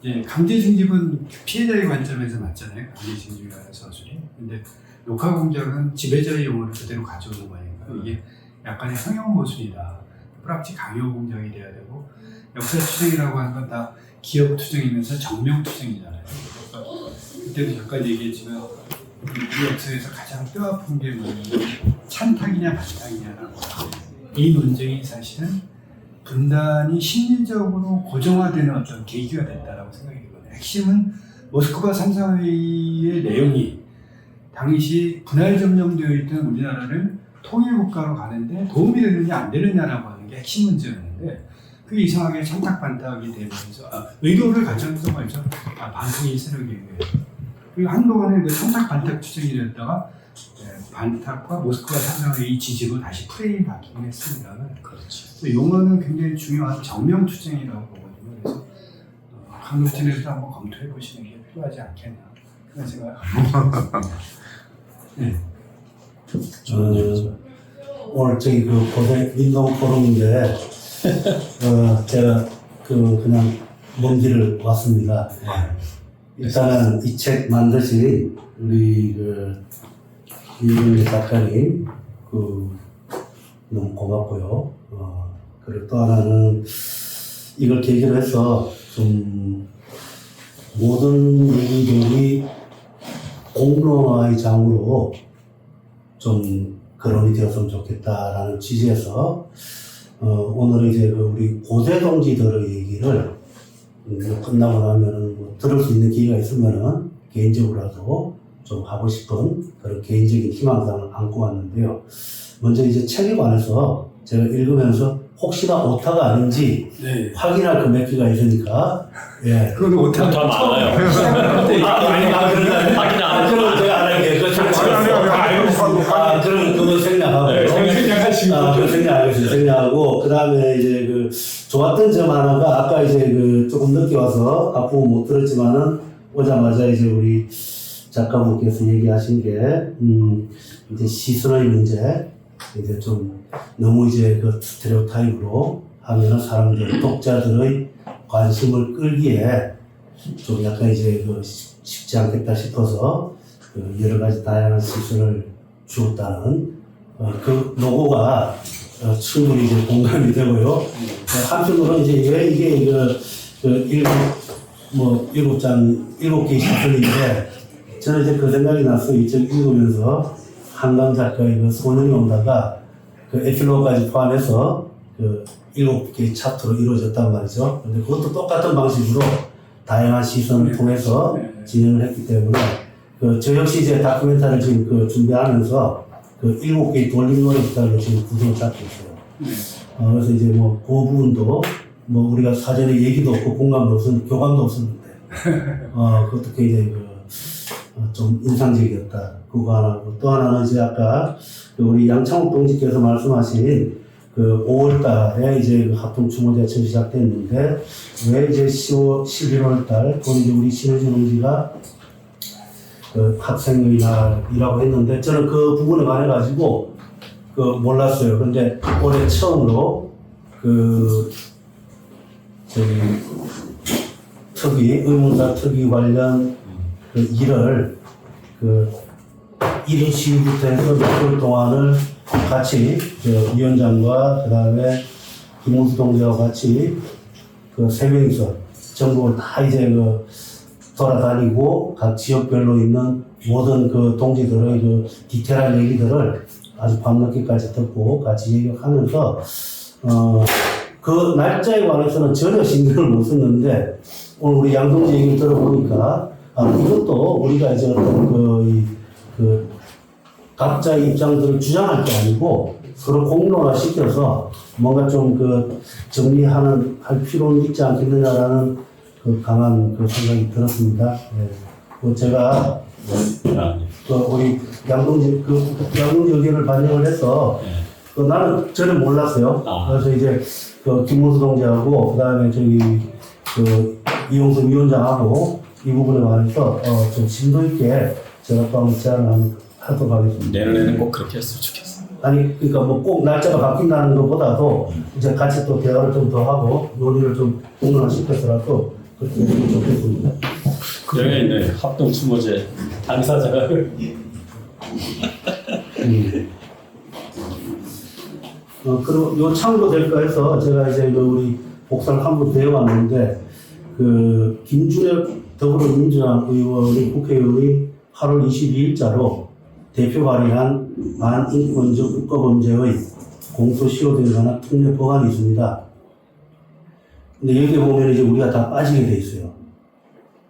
이제 강제징집은 피해자의 관점에서 맞잖아요. 강제징집이라는 서술이. 근데 녹화 공작은 지배자의 용어를 그대로 가져오는 거니까 이게 약간의 형용 모순이다. 뿌락치 강요 공작이 돼야 되고 역사 투쟁이라고 하는 건 다 기억 투쟁이면서 정명 투쟁이잖아요. 그러니까 그때도 잠깐 얘기했지만 우리 역사에서 가장 뼈아픈 게 뭐냐면 찬탁이냐 반탁이냐라는 거예요. 이 논쟁이 사실은 분단이 심리적으로 고정화되는 어떤 계기가 됐다라고 생각이 되거든요. 핵심은 모스크바 3.3회의의 내용이 당시 분할 점령되어 있던 우리나라를 통일국가로 가는데 도움이 되느냐 안 되느냐라고 하는 게 핵심 문제였는데 그게 이상하게 찬탁 반탁이 되면서 의도를 갖춰서 말이죠. 반통이 세력에 의해서 그리고 한동안은 그 찬탁 반탁 투쟁이 됐다가 반탁과 모스크바 3.3회의 지지로 다시 프레임이 바뀌긴 했습니다만 그렇죠. 용어는 굉장히 중요한 정명 투쟁이라고 보거든요. 그래서 강동진에서도 한번 검토해 보시는 게 필요하지 않겠나. 제가 오늘 저기 그 고대 민동 포럼인데 제가 그냥 먼 길을 왔습니다. 일단은 이 책 만드신 우리 이윤희 작가님 너무 고맙고요. 그리고 또 하나는 이걸 계기로 해서 좀 모든 얘기들이 공론화의 장으로 좀 거론이 되었으면 좋겠다라는 취지에서 오늘은 이제 우리 고대 동지들의 얘기를 끝나고 나면은 뭐 들을 수 있는 기회가 있으면은 개인적으로라도 좀 하고 싶은 그런 개인적인 희망사항을 안고 왔는데요. 먼저 이제 책에 관해서 제가 읽으면서 혹시나 오타가 아닌지 네. 확인할 그 몇 개가 있으니까 예. 그건 오타 더 많아요. 확인 안 해도 그럼 제가 안 할게요. 그럼 그거 생략하고. 네, 생략하시고. 그거 생략하겠습니다. 생략하고, 그 다음에 이제 좋았던 점 하나가 아까 이제 조금 늦게 와서 앞부분 못 들었지만은 오자마자 이제 우리 작가분께서 얘기하신 게, 이제 시선의 문제, 이제 좀 너무 이제 스테레오타입으로 하면은 사람들, 독자들의 관심을 끌기에 좀 약간 이제 쉽지 않겠다 싶어서 여러 가지 다양한 시선을 주었다는 그 노고가 충분히 이제 공감이 되고요. 한편으로는 이제 왜 이게 일곱 개의 시선인데 저는 이제 그 생각이 났어요. 이 책 읽으면서 한강 작가의 소년이 온다가 에필로그까지 포함해서 7개의 챕터로 이루어졌단 말이죠. 근데 그것도 똑같은 방식으로 다양한 시선을 통해서 진행을 했기 때문에 저 역시 이제 다큐멘터리를 지금 준비하면서 7개의 돌림노래부터 지금 구성을 잡고 있어요. 그래서 이제 그 부분도 우리가 사전에 얘기도 없고 공감도 없었는데 교감도 없었는데 그것도 굉장히 좀 인상적이었다. 그거 하나고 또 하나는 이제 아까 우리 양창욱 동지께서 말씀하신 5월 달에 이제 합동 추모제가 시작됐는데 왜 이제 11월 달 그건 이제 우리 신의준 동지가 학생의 날이라고 했는데 저는 그 부분에 관해 가지고 몰랐어요. 그런데 올해 처음으로 의문사 특위 관련 일을 1인 시위부터 해서 며칠 동안을 같이 위원장과 그 다음에 김문수 동지와 같이 세 명이서 전국을 다 이제 돌아다니고 각 지역별로 있는 모든 동지들의 디테일한 얘기들을 아주 밤늦게까지 듣고 같이 얘기하면서 그 날짜에 관해서는 전혀 신경을 못 썼는데 오늘 우리 양 동지 얘기를 들어보니까 이것도 우리가 이제 어떤 각자의 입장들을 주장할 게 아니고 서로 공론화시켜서 뭔가 좀 할 필요는 있지 않겠느냐라는 강한 생각이 들었습니다. 네. 제가 우리 양동지 의견을 반영을 해서 저는 몰랐어요. 그래서 이제 김문수 동지하고 그다음에 이용석 위원장하고 이 부분에 관해서 좀 심도 있게 제가 또 한번 제안을 하도록 하겠습니다. 내년에는 꼭 그렇게 했으면 좋겠어. 아니 그러니까 꼭 날짜가 바뀐다는 것보다도 이제 같이 또 대화를 좀 더 하고 논의를 좀 공론화시켜서라도 그렇게 했으면 좋겠습니다. 여기 있네. 합동 추모제 당사자가. 그리고 요 참고될까 해서 제가 이제 우리 복사를 한번 되어왔는데 김준혁 더불어민주당 의원이 국회의원이 8월 22일자로 대표 발의한 반인권적 국가범죄의 공소시효 등에 관한 특례 법안이 있습니다. 근데 여기 보면 이제 우리가 다 빠지게 돼 있어요.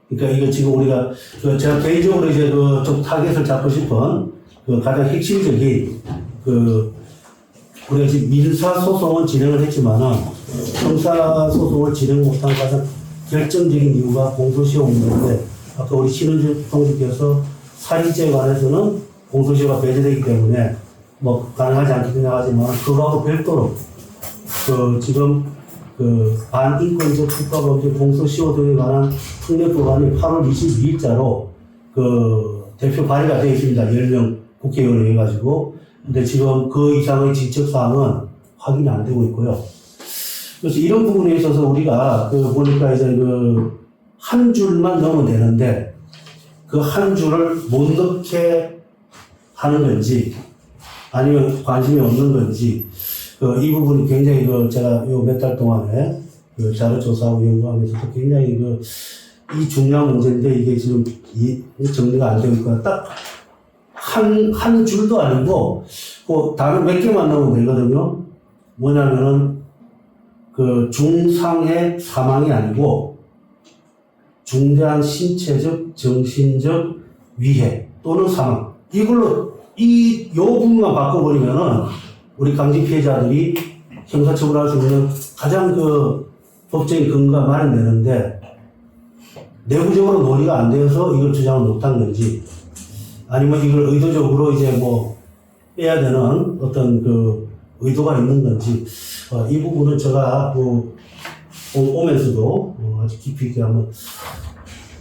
그러니까 이거 지금 우리가 제가 개인적으로 이제 좀 타겟을 잡고 싶은 가장 핵심적인 우리가 지금 민사 소송은 진행을 했지만은 형사 소송을 진행 못한 가장 결정적인 이유가 공소시효 문제인데 아까 우리 신은주 동지께서 사기죄에 관해서는 공소시효가 배제되기 때문에 가능하지 않겠느냐 하지만 그거하고 별도로 지금 반인권적 국가범죄 공소시효 등에 관한 특례법안이 8월 22일자로 그 대표 발의가 되어 있습니다. 10명 국회의원을 해가지고. 근데 지금 그 이상의 지적 사항은 확인이 안 되고 있고요. 그래서 이런 부분에 있어서 우리가 그 보니까 이제 그 한 줄만 넣으면 되는데 그 한 줄을 못 넣게 하는 건지 아니면 관심이 없는 건지 이 부분이 굉장히 제가 요 몇 달 동안에 자료 조사하고 연구하면서도 굉장히 이 중요한 문제인데 이게 지금 정리가 안 되고 있거나 딱 한 줄도 아니고 단어 몇 개만 넣으면 되거든요. 뭐냐면은 중상의 사망이 아니고 중대한 신체적, 정신적 위해 또는 사망. 이걸로 요 부분만 바꿔버리면은 우리 강직 피해자들이 형사처벌할 수 있는 가장 법적인 근거가 마련되는데 내부적으로 논의가 안 되어서 이걸 주장을 못한 건지 아니면 이걸 의도적으로 이제 빼야 되는 어떤 의도가 있는 건지 이 부분은 제가 오면서도 아주 깊이 있게 한번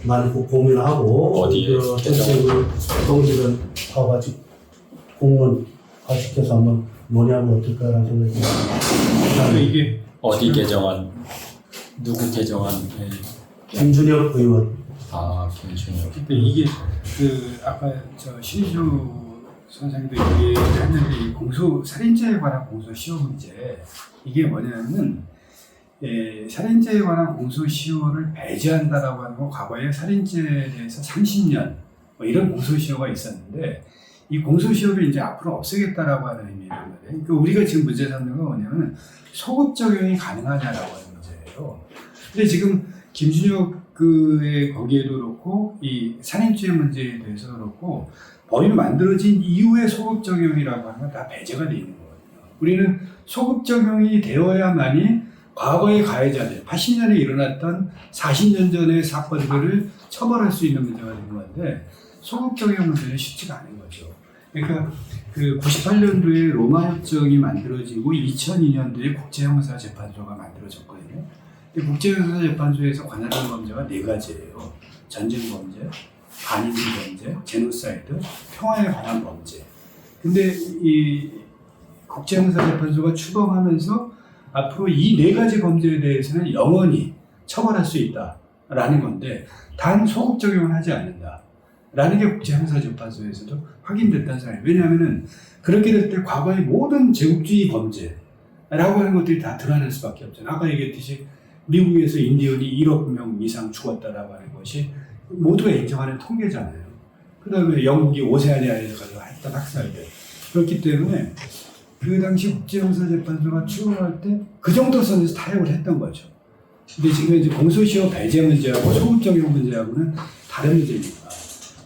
많이 고민을 하고 어디에 정책을 동지를 가지고 공론화시켜서 한번 논의하면 어떨까라는 생각이 듭니다. 이게 어디 개정안? 누구 개정안? 김준혁 의원. 김준혁. 근데 이게 아까 신희주 선생님도 얘기했는데 이 살인죄에 관한 공소시효 문제 이게 뭐냐면 살인죄에 관한 공소시효를 배제한다라고 하는 건 과거에 살인죄에 대해서 30년 이런 공소시효가 있었는데 이 공소시효를 이제 앞으로 없애겠다라고 하는 의미란 말이에요. 그러니까 우리가 지금 문제 삼는 건 뭐냐면 소급 적용이 가능하냐라고 하는 문제예요. 근데 지금 김준혁 거기에도 그렇고 이 살인죄 문제에 대해서 그렇고 법이 만들어진 이후에 소급 적용이라고 하는 건 다 배제가 되어 있는 거거든요. 우리는 소급 적용이 되어야만이 과거의 가해자들, 80년에 일어났던 40년 전의 사건들을 처벌할 수 있는 문제가 되는 건데 소급 적용 문제는 쉽지가 않은 거죠. 그러니까 98년도에 로마 협정이 만들어지고 2002년도에 국제형사재판소가 만들어졌거든요. 국제형사재판소에서 관할하는 범죄가 4가지예요. 전쟁 범죄, 반인민 범죄, 제노사이드, 평화에 관한 범죄. 근데 이 국제형사재판소가 추방하면서 앞으로 이 4가지 범죄에 대해서는 영원히 처벌할 수 있다라는 건데 단 소급 적용을 하지 않는다라는 게 국제형사재판소에서도 확인됐다는 생각이에요. 왜냐하면 그렇게 될 때 과거의 모든 제국주의 범죄라고 하는 것들이 다 드러날 수밖에 없잖아요. 아까 얘기했듯이 미국에서 인디언이 1억 명 이상 죽었다라고 하는 것이 모두가 인정하는 통계잖아요. 그 다음에 영국이 오세아니아에서 했던 학살들. 그렇기 때문에 그 당시 국제형사재판소가 추궁할 때 그 정도 선에서 타협을 했던 거죠. 근데 지금 이제 공소시효 배제 문제하고 소급 적용 문제하고는 다른 문제니까.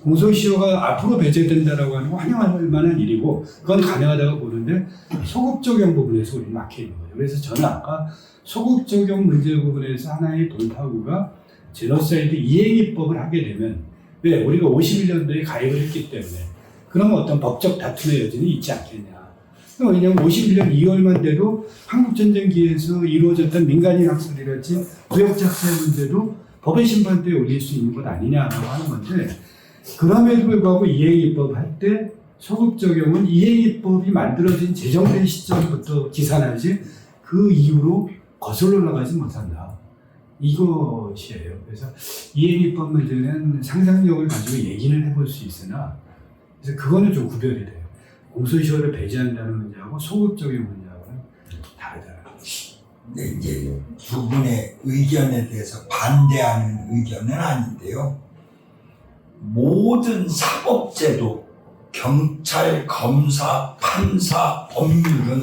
공소시효가 앞으로 배제된다라고 하는 건 환영할 만한 일이고 그건 가능하다고 보는데 소급 적용 부분에서 우리 막혀 있는 거예요. 그래서 저는 아까 소급 적용 문제 부분에서 하나의 돌파구가 제노사이드 이행입법을 하게 되면 왜 우리가 51년도에 가입을 했기 때문에 그러면 어떤 법적 다툼의 여지는 있지 않겠냐. 왜냐하면 51년 2월만 돼도 한국전쟁기에서 이루어졌던 민간인 학살이랄지 구역작살 문제도 법의 심판대에 올릴 수 있는 것 아니냐라고 하는 건데 그럼에도 불구하고 이행입법 할 때 소급 적용은 이행입법이 만들어진 제정된 시점부터 기산하지 그 이후로 거슬러 올라가지 못한다. 이것이에요. 그래서 이행입법 문제는 상상력을 가지고 얘기는 해볼 수 있으나 그래서 그거는 좀 구별이 돼요. 공소시효를 배제한다는 문제하고 소급 적용 문제하고는 다르다는 거죠. 근데 이제 두 분의 의견에 대해서 반대하는 의견은 아닌데요. 모든 사법제도, 경찰, 검사, 판사, 법률은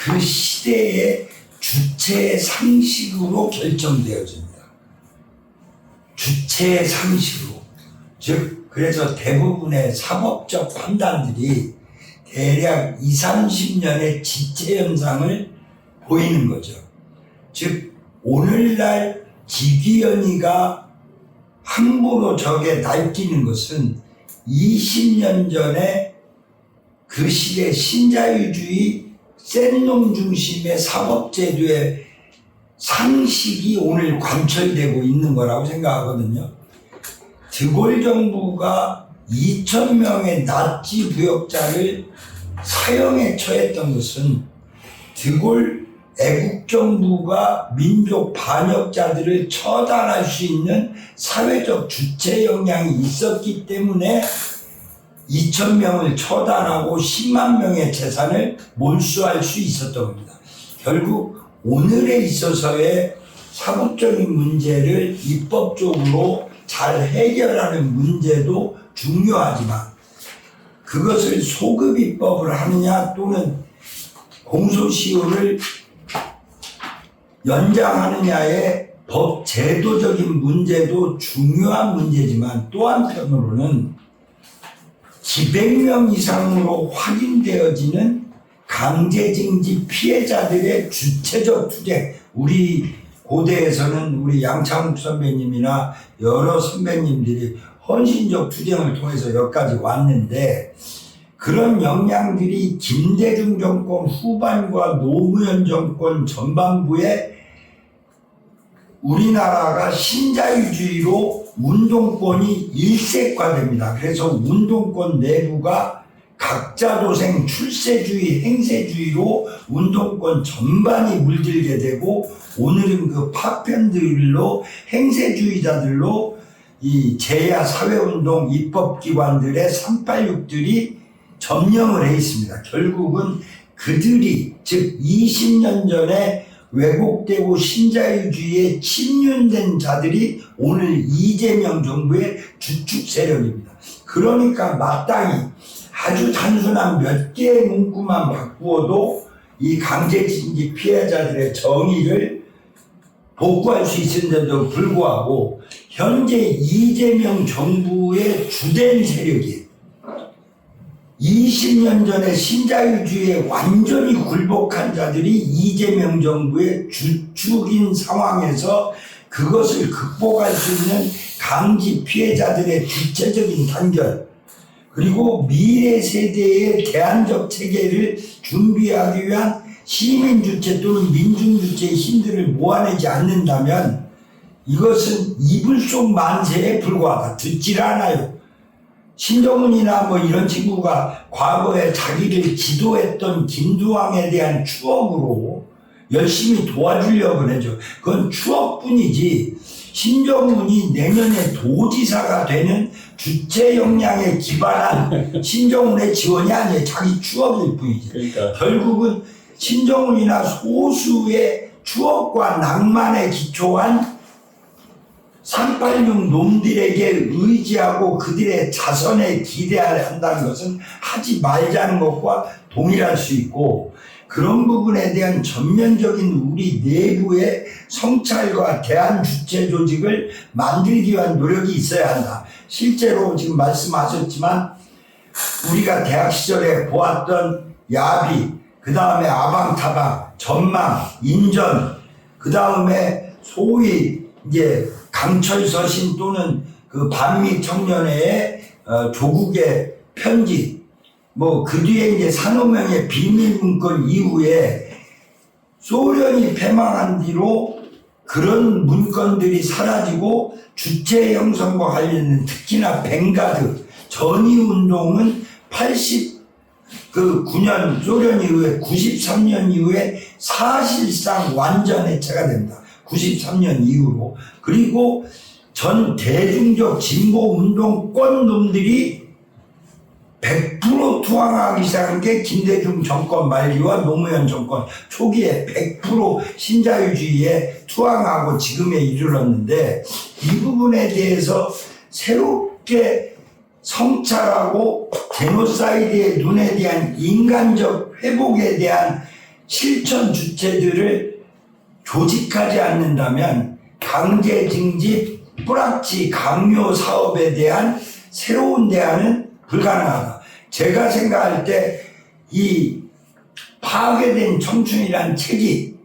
그 시대의 주체의 상식으로 결정되어집니다. 주체의 상식으로. 즉 그래서 대부분의 사법적 판단들이 대략 20-30년의 지체 현상을 보이는 거죠. 즉 오늘날 직위원위가 함부로 저게 날뛰는 것은 20년 전에 그 시대 신자유주의 센 놈 중심의 사법제도의 상식이 오늘 관철되고 있는 거라고 생각하거든요. 드골 정부가 2,000명의 나치 부역자를 사형에 처했던 것은 드골 애국 정부가 민족 반역자들을 처단할 수 있는 사회적 주체 역량이 있었기 때문에 2,000명을 처단하고 10만 명의 재산을 몰수할 수 있었던 겁니다. 결국 오늘에 있어서의 사법적인 문제를 입법적으로 잘 해결하는 문제도 중요하지만 그것을 소급 입법을 하느냐 또는 공소시효를 연장하느냐의 법 제도적인 문제도 중요한 문제지만 또 한편으로는 기백명 이상으로 확인되어지는 강제징지 피해자들의 주체적 투쟁, 우리 고대에서는 우리 양창욱 선배님이나 여러 선배님들이 헌신적 투쟁을 통해서 여기까지 왔는데 그런 역량들이 김대중 정권 후반과 노무현 정권 전반부에 우리나라가 신자유주의로 운동권이 일색화됩니다. 그래서 운동권 내부가 각자 도생 출세주의, 행세주의로 운동권 전반이 물들게 되고 오늘은 그 파편들로 행세주의자들로 이 제야 사회운동 입법기관들의 386들이 점령을 해 있습니다. 결국은 그들이 즉 20년 전에 왜곡되고 신자유주의에 침륜된 자들이 오늘 이재명 정부의 주축 세력입니다. 그러니까 마땅히 아주 단순한 몇 개의 문구만 바꾸어도 이 강제징지 피해자들의 정의를 복구할 수 있는데도 불구하고 현재 이재명 정부의 주된 세력이 20년 전에 신자유주의에 완전히 굴복한 자들이 이재명 정부의 주축인 상황에서 그것을 극복할 수 있는 강지 피해자들의 주체적인 단결 그리고 미래 세대의 대안적 체계를 준비하기 위한 시민주체 또는 민중주체의 힘들을 모아내지 않는다면 이것은 이불 속 만세에 불과하다. 듣질 않아요. 신정훈이나 뭐 이런 친구가 과거에 자기를 지도했던 김두왕에 대한 추억으로 열심히 도와주려고 하죠. 그건 추억뿐이지 신정훈이 내년에 도지사가 되는 주체 역량에 기반한 신정훈의 지원이 아니에요. 자기 추억일 뿐이지. 그러니까. 결국은 신정훈이나 소수의 추억과 낭만에 기초한 386 놈들에게 의지하고 그들의 자선에 기대한다는 것은 하지 말자는 것과 동일할 수 있고 그런 부분에 대한 전면적인 우리 내부의 성찰과 대안 주체 조직을 만들기 위한 노력이 있어야 한다. 실제로 지금 말씀하셨지만 우리가 대학 시절에 보았던 야비, 그 다음에 아방타방, 전망, 인전, 그 다음에 소위 이제 강철서신 또는 그 반미 청년회의 조국의 편지, 뭐 그 뒤에 이제 산호명의 비밀 문건 이후에 소련이 패망한 뒤로 그런 문건들이 사라지고 주체 형성과 관련된 특히나 벵가드 전위운동은 89년 소련 이후에 93년 이후에 사실상 완전 해체가 됩니다. 93년 이후로. 그리고 전 대중적 진보 운동권 놈들이 100% 투항하기 시작한 게 김대중 정권 말기와 노무현 정권 초기에 100% 신자유주의에 투항하고 지금에 이르렀는데 이 부분에 대해서 새롭게 성찰하고 제노사이드의 눈에 대한 인간적 회복에 대한 실천 주체들을 조직하지 않는다면 강제징집, 뿌락치, 강요 사업에 대한 새로운 대안은 불가능하다. 제가 생각할 때 이 파괴된 청춘이란 책이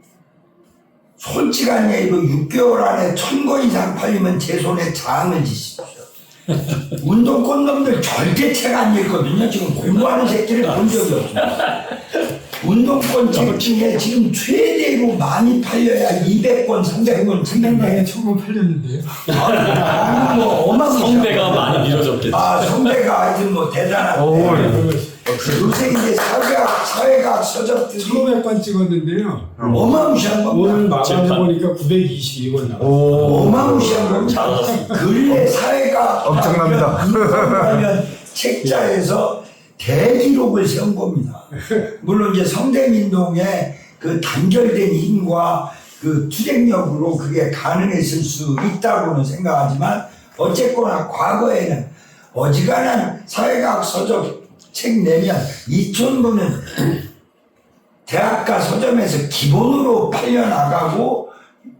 솔직한 얘기로 6개월 안에 1000권 이상 팔리면 제 손에 장을 지십시오. 운동권 놈들 절대 책 안 읽거든요. 지금 공부하는 새끼를 본 적이 없습니다. 운동권 책 중에 지금 최대로 많이 팔려야 200권, 300권 상당히 찍는데 처음 팔렸는데요. 뭐 어마무시한 성대가 많이 미뤄졌겠죠. 성대가 하여튼 뭐 대단한데 요새 이제 사회과학 서적들이 1500권 찍었는데요. 어마무시한 겁니다. 오늘 마감해 재판. 보니까 921권 나왔어요. 어마무시한 겁니다. 근래 사회과학 엄청납니다. 하면 책자에서 대기록을 세운 겁니다. 물론 이제 성대민동의 그 단결된 힘과 그 투쟁력으로 그게 가능했을 수 있다고는 생각하지만 어쨌거나 과거에는 어지간한 사회과학 서적 책 내면 2000권은 대학가 서점에서 기본으로 팔려나가고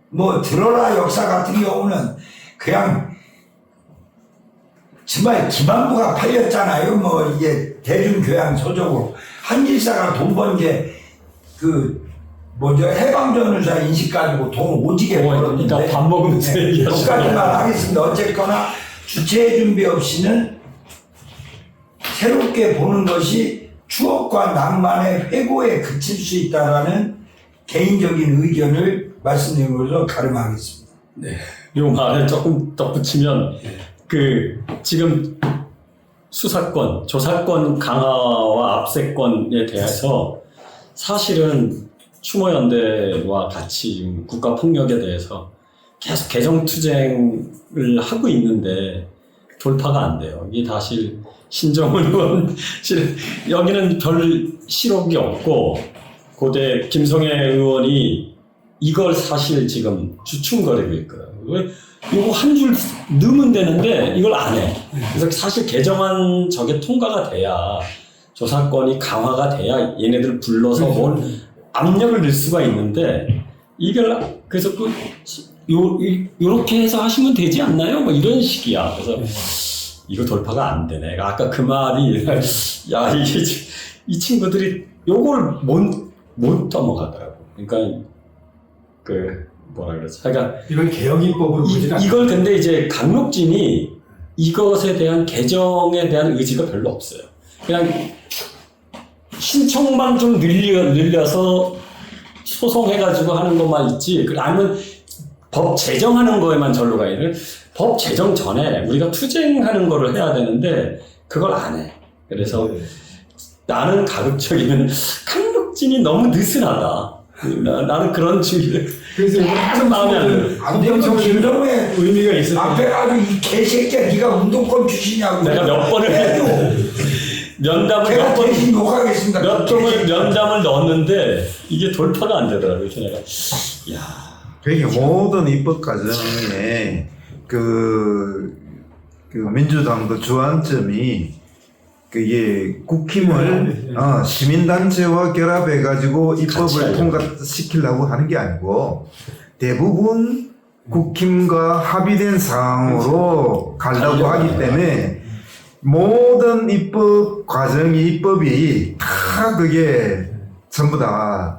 뭐 들어라 역사 같은 경우는 그냥 정말 기반부가 팔렸잖아요. 뭐 이게 대중교양 서적으로 한길사가 돈 번 게 그 뭐죠 해방전후사 인식 가지고 돈 오지게 벌었는데 그러니까 밥 먹으면서 얘기하시네요. 똑같은 말 하겠습니다. 어쨌거나 주체 준비 없이는 새롭게 보는 것이 추억과 낭만의 회고에 그칠 수 있다라는 개인적인 의견을 말씀드리면서 가름하겠습니다. 요 말에 조금 덧붙이면 그 지금 수사권, 조사권 강화와 압세권에 대해서 사실은 추모연대와 같이 지금 국가 폭력에 대해서 계속 개정투쟁을 하고 있는데 돌파가 안 돼요. 이게 사실 신정훈 의원 여기는 별 실록이 없고 고대 김성애 의원이 이걸 사실 지금 주춤거리고 있거든요. 이거 한 줄 넣으면 되는데 이걸 안 해. 그래서 사실 개정안 저게 통과가 돼야 조사권이 강화가 돼야 얘네들 불러서 뭘 압력을 넣을 수가 있는데 이걸 그래서 요렇게 해서 하시면 되지 않나요? 뭐 이런 식이야. 그래서 이거 돌파가 안 되네. 아까 그 말이 야 이게 이 친구들이 요걸 못 넘어가더라고. 그러니까 그 뭐라 그러지? 그러니까 이건 개혁입법으로 보지는 이걸 근데 이제 강록진이 이것에 대한 개정에 대한 의지가 별로 없어요. 그냥 신청만 좀 늘려서 소송해가지고 하는 것만 있지. 아니면 법 제정하는 거에만 절로 가 있는. 법 제정 전에 우리가 투쟁하는 거를 해야 되는데 그걸 안 해. 그래서 나는 가급적이면 강록진이 너무 느슨하다. 나는 그런 주의를. 그래서 이거 좀 마음에 안 들어요. 안 되면 김정의 의미가 있어요. 앞에 가서 이 개새끼야 네가 운동권 출신이냐고 내가 몇 번을 해도 면담을 제가 대신 욕하겠습니다. 몇 번을 면담을 넣었는데 이게 돌파가 안 되더라고요. 그래서 내가 야 되게 모든 입법 과정에 그 민주당도 주안점이 그게 국힘을 시민단체와 결합해가지고 입법을 통과시키려고 하는 게 아니고 대부분 국힘과 합의된 사항으로 가려고 하기 때문에 모든 입법 과정이 입법이 다 그게 전부 다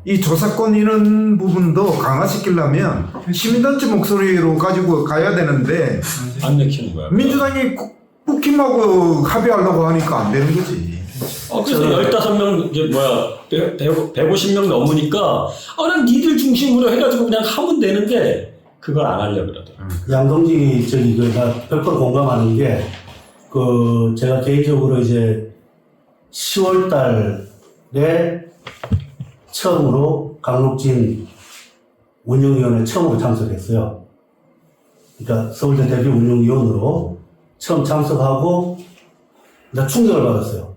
이 조사권 이런 부분도 강화시키려면 시민단체 목소리로 가지고 가야 되는데 안 내키는 거야. 민주당이 국힘하고 합의하려고 하니까 안 되는 거지. 그래서 15명 이제 150명 넘으니까 난 니들 중심으로 해가지고 그냥 하면 되는데 그걸 안 하려고 그러더라고요. 양동지 나 100% 공감하는 게 제가 개인적으로 이제 10월 달에 처음으로 강록진 운영위원회 처음으로 참석했어요. 그러니까 서울대 대표 운영위원으로 처음 참석하고 나 충격을 받았어요.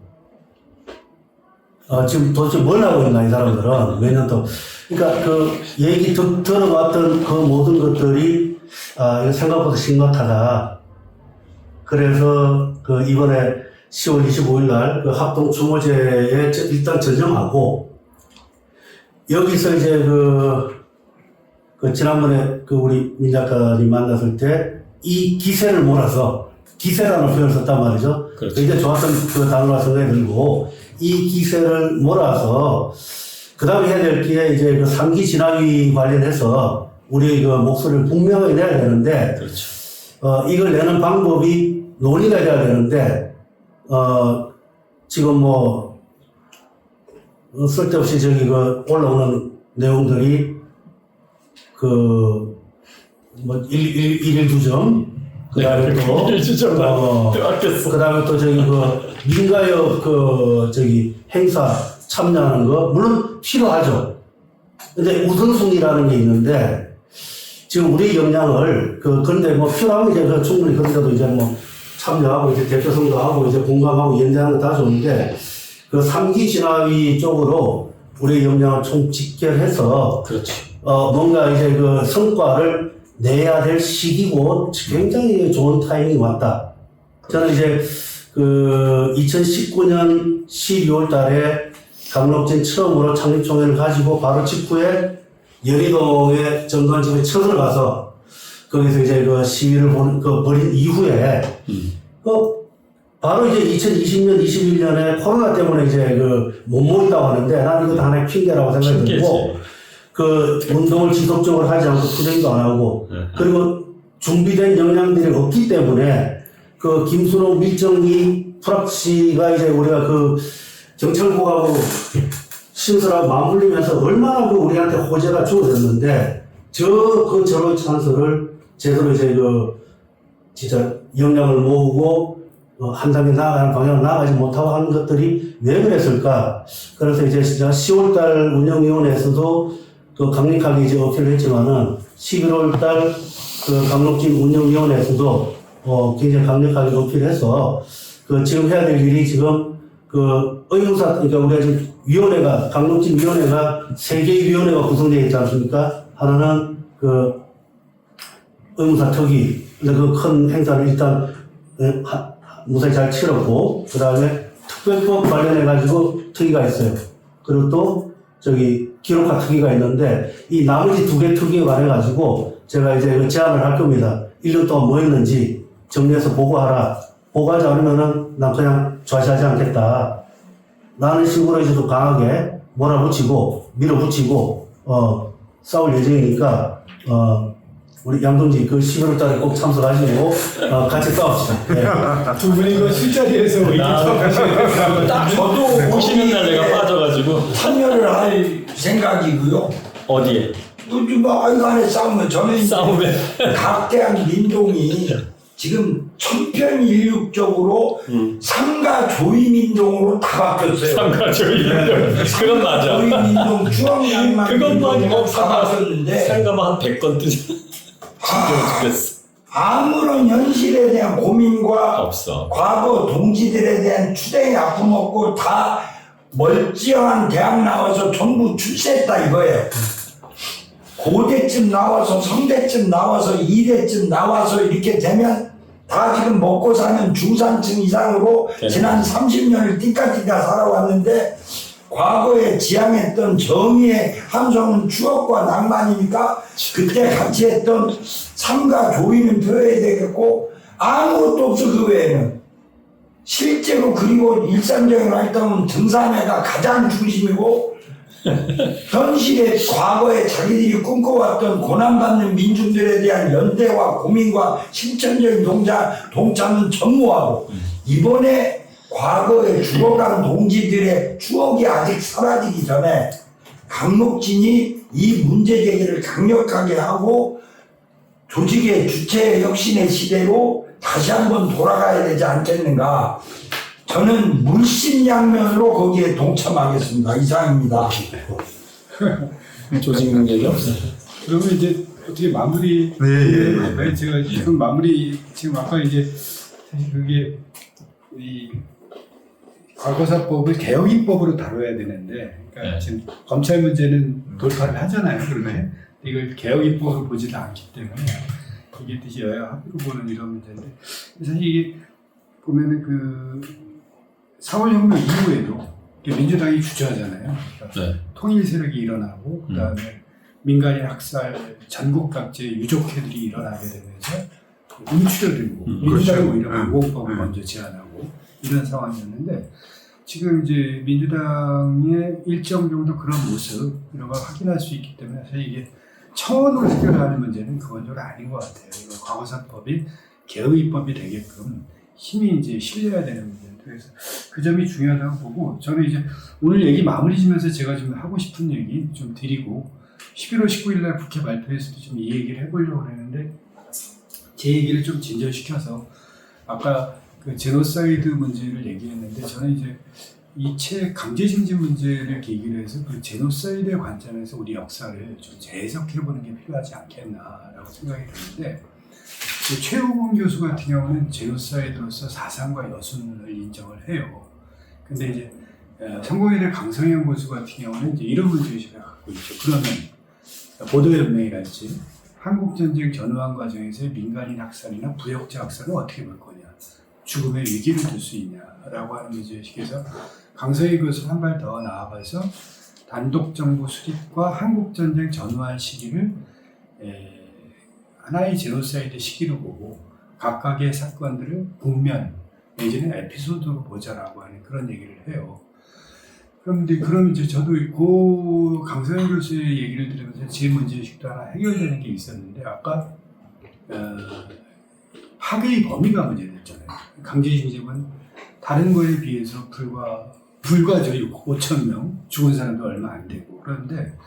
지금 도대체 뭘 하고 있나 이 사람들은 몇 년 동안. 그러니까 그 얘기 들어봤던 그 모든 것들이 이거 생각보다 심각하다. 그래서 이번에 10월 25일 날 합동 추모제에 일단 전정하고 여기서 이제 지난번에 우리 민 작가님 만났을 때 이 기세를 몰아서 기세라는 표현을 썼단 말이죠. 그렇죠. 굉장히 좋았던 그 단어가 생각이 들고 이 기세를 몰아서 그 다음에 해야 될 게 이제 3기 진압위 관련해서 우리 목소리를 분명하게 내야 되는데 그렇죠. 이걸 내는 방법이 논의가 돼야 되는데 지금 쓸데없이 저기 그 올라오는 내용들이 그 뭐 일일 주점 그다음에 또 일주점만 들어갔겠어. 그다음에 또 저기 그 민가협 그 저기 행사 참여하는 거 물론 필요하죠. 근데 우선순위라는 게 있는데 지금 우리 역량을 그런데 뭐 필요하면 이제 그 충분히 그런데도 이제 뭐 참여하고 이제 대표성도 하고 이제 공감하고 연대하는 거 다 좋은데 그 3기 진화위 쪽으로 우리 역량을 총 직결해서 그렇지. 뭔가 이제 그 성과를 내야 될 시기고 굉장히 좋은 타이밍이 왔다. 저는 이제 그 2019년 12월 달에 강록진 처음으로 창립총회를 가지고 바로 직후에 여의도의 정관집에 처음 가서 거기서 이제 그 시위를 벌인 이후에 바로 이제 2020년, 21년에 코로나 때문에 이제 그 못 모인다고 하는데 나는 이것도 하나의 핑계라고 생각이 들고 그 운동을 지속적으로 하지 않고 투쟁도 안 하고 그리고 준비된 역량들이 없기 때문에 그 김순호, 밀정기, 프락시가 이제 우리가 그 경찰국하고 신설하고 맞물리면서 얼마나 그 우리한테 호재가 주어졌는데 그 저런 찬스를 제대로 이제 그 진짜 역량을 모으고 한 단계 나아가는 방향으로 나아가지 못하고 하는 것들이 왜 그랬을까? 그래서 이제 제가 10월달 운영위원회에서도 그 강력하게 이제 어필을 했지만은 11월달 그 강록진 운영위원회에서도 굉장히 강력하게 어필해서 그 지금 해야 될 일이 지금 그 의무사 그러니까 우리가 지금 위원회가 강록진 위원회가 3개의 위원회가 구성되어 있지 않습니까? 하나는 그 의무사 특위 그 큰 행사를 일단 무사히 잘 치렀고 그 다음에 특별법 관련해 가지고 특위가 있어요. 그리고 또 저기 기록화 특위가 있는데 이 나머지 2개 특위에 관해 가지고 제가 이제 그 제안을 할 겁니다. 1년 동안 뭐 했는지 정리해서 보고하라. 보고하지 않으면은 난 그냥 좌시하지 않겠다. 라는 식으로 이제 좀 강하게 몰아붙이고 밀어붙이고 싸울 예정이니까 우리 양동지 그 11월 달에 꼭 참석하시고 같이 싸웁시다. 네. 두 분이 그 술자리에서 의견 딱 저도 오시는 날 내가 빠져가지고 참여를 할 생각이고요. 어디에 요즘 뭐 인간의 싸움은 저는 싸움에 각대한 민동이 지금 천편일률적으로 삼가 조이민동으로 다 바뀌었어요. 삼가 조이민동 그건 맞아. 조이민동 주황양만 그것만 다 바뀌었는데 생각만 한 100건 뜨지. 죽겠어. 아무런 현실에 대한 고민과 없어. 과거 동지들에 대한 추대의 아픔 없고 다 멀찌감한 대학 나와서 전부 출세했다 이거예요. 고대쯤 나와서 성대쯤 나와서 이대쯤 나와서 이렇게 되면 다 지금 먹고 사는 중산층 이상으로 지난 30년을 띵까띵까 살아왔는데 과거에 지향했던 정의의 함성은 추억과 낭만이니까 그때 같이 했던 삼가 조이는 표해야 되겠고 아무것도 없어. 그 외에는 실제로 그리고 일상적인 활동은 등산회가 가장 중심이고 현실의 과거에 자기들이 꿈꿔왔던 고난받는 민중들에 대한 연대와 고민과 실천적인 동참은 전무하고 이번에 과거에 죽어간 동지들의 추억이 아직 사라지기 전에 강록진이 이 문제 제기를 강력하게 하고 조직의 주체 혁신의 시대로 다시 한번 돌아가야 되지 않겠는가. 저는 물심양면으로 거기에 동참하겠습니다. 이상입니다. 조직 능력이 없어. 그러면 이제 어떻게 마무리 할까요? 제가 지금 마무리 지금 아까 이제 사실 그게 이 과거사법을 개혁입법으로 다뤄야 되는데 그러니까 지금 검찰 문제는 돌파를 하잖아요. 그러면 이걸 개혁입법으로 보지도 않기 때문에 이게 뜻이 여야 합의로 보는 이런 문제인데 사실 이게 보면은 그 4월 혁명 이후에도 민주당이 주저하잖아요. 그러니까 통일 세력이 일어나고 그다음에 민간인 학살, 전국 각지에 유족회들이 일어나게 되면서 움츠려들고 민주당이 오히려 공공법을 먼저 제안하고 이런 상황이었는데 지금 이제 민주당의 일정 정도 그런 모습 이런 걸 확인할 수 있기 때문에 사실 이게 청원으로 해결하는 문제는 그건적으로 아닌 것 같아요. 이거 과거사법이 개혁입법이 되게끔 힘이 이제 실려야 되는 문제인데 그래서 그 점이 중요하다고 보고 저는 이제 오늘 얘기 마무리 지면서 제가 좀 하고 싶은 얘기 좀 드리고 11월 19일 날 국회 발표에서도 좀 이 얘기를 해보려고 했는데 제 얘기를 좀 진전시켜서 아까 그 제노사이드 문제를 얘기했는데 저는 이제 이 책 강제징집 문제를 계기로 해서 그 제노사이드의 관점에서 우리 역사를 좀 재해석해보는 게 필요하지 않겠나라고 생각이 드는데 최우근 교수 같은 경우는 제노사이드로서 사상과 여순을 인정을 해요. 근데 이제 성공회대 강성현 교수 같은 경우는 이제 이런 문제의식을 갖고 있죠. 그러면 보도연맹이랄지 한국전쟁 전후한 과정에서의 민간인 학살이나 부역자 학살을 어떻게 볼 거냐, 죽음의 위기를 둘 수 있냐라고 하는 문제의식에서 강성현 교수는 한 발 더 나아가서 단독정부 수립과 한국전쟁 전후한 시기를 하나의 제노사이드 시기로 보고 각각의 사건들을 국면 내지는 에피소드로 보자라고 하는 그런 얘기를 해요. 그런데 그럼 이제 저도 그 강성현 교수의 얘기를 들으면서 제 문제의식도 하나 해결되는 게 있었는데 아까 파괴의 범위가 문제됐잖아요. 강제징집은 다른 거에 비해서 불과 5천 명 죽은 사람도 얼마 안 되고 그런데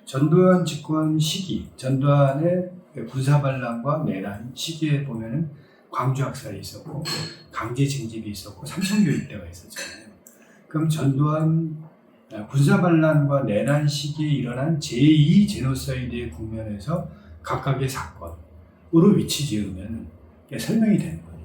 전두환 집권 시기, 전두환의 군사반란과 내란 시기에 보면은 광주 학살이 있었고 강제징집이 있었고 삼천교육대가 있었잖아요. 그럼 전두환 군사반란과 내란 시기에 일어난 제2 제노사이드의 국면에서 각각의 사건으로 위치 지으면 설명이 되는 거죠.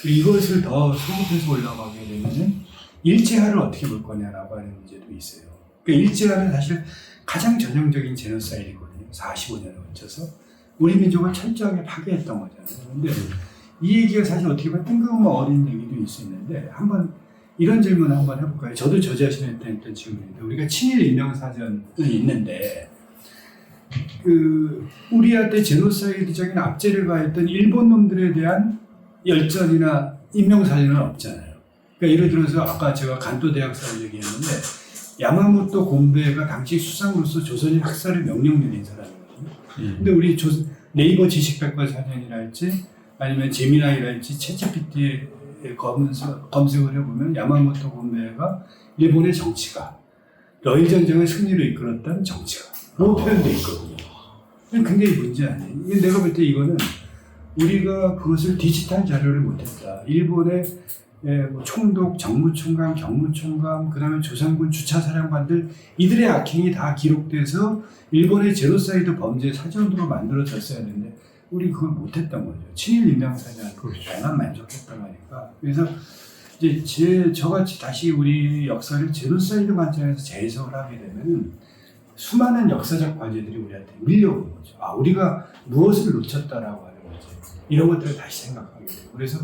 그리고 이것을 더 소급해서 올라가게 되면은 일제화를 어떻게 볼 거냐라고 하는 문제도 있어요. 그러니까 일제화는 사실 가장 전형적인 제노사이드거든요. 45년을 거쳐서 우리 민족을 철저하게 파괴했던 거잖아요. 그런데 이 얘기가 사실 어떻게 보면 뜬금없는 어린 얘기도 있을 수 있는데 한번 이런 질문 한번 해볼까요? 저도 저 자신한테 했던 질문인데 우리가 친일 인명사전이 있는데 우리한테 제노사이드적인 압제를 가했던 일본 놈들에 대한 열전이나 인명사전은 없잖아요. 그러니까 예를 들어서 아까 제가 간도 대학살을 얘기했는데 야마모토 곤베가 당시 수상으로서 조선인 학살을 명령 내린 사람이거든요. 근데 우리 네이버 지식백과사전이랄지 아니면 제미나이랄지 챗GPT에 검색을 해보면 야마모토 곤베가 일본의 정치가 러일 전쟁의 승리를 이끌었던 정치가 표현되어 있거든요. 굉장히 문제 아니에요. 내가 볼 때 이거는 우리가 그것을 디지털 자료를 못했다. 일본의 총독, 정무총관, 경무총관, 그 다음에 조선군 주차사령관들 이들의 악행이 다 기록돼서 일본의 제노사이드 범죄 사전으로 만들어졌어야 되는데 우리 그걸 못했던 거죠. 친일 인명사전 다만 만족했던 거니까. 그래서 이제 저같이 다시 우리 역사를 제노사이드 관점에서 재해석을 하게 되면 수많은 역사적 과제들이 우리한테 밀려오는 거죠. 아, 우리가 무엇을 놓쳤다라고 하는 거죠. 이런 것들을 다시 생각하게 되고. 그래서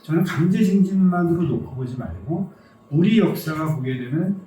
저는 강제징집만으로 놓고 보지 말고 우리 역사가 보게 되면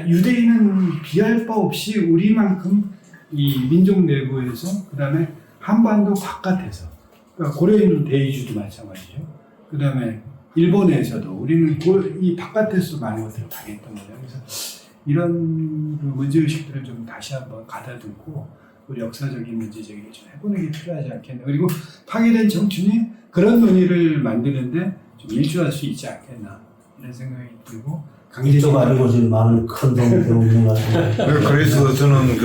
유대인은 비할 바 없이 우리만큼 이 민족 내부에서 그 다음에 한반도 바깥에서 그러니까 고려인 대이주도 마찬가지죠. 그 다음에 일본에서도 우리는 이 바깥에서 많은 것들을 당했던 거죠. 그래서 이런 그 문제의식들을 좀 다시 한번 가다듬고 우리 역사적인 문제 제기를 좀 해보는 게 필요하지 않겠나. 그리고 파괴된 청춘이 그런 논의를 만드는데 좀 일조할 수 있지 않겠나 이런 생각이 들고 이쪽 아니고 지금 많은 큰 도움이 되는 것 같아요. 그래서 저는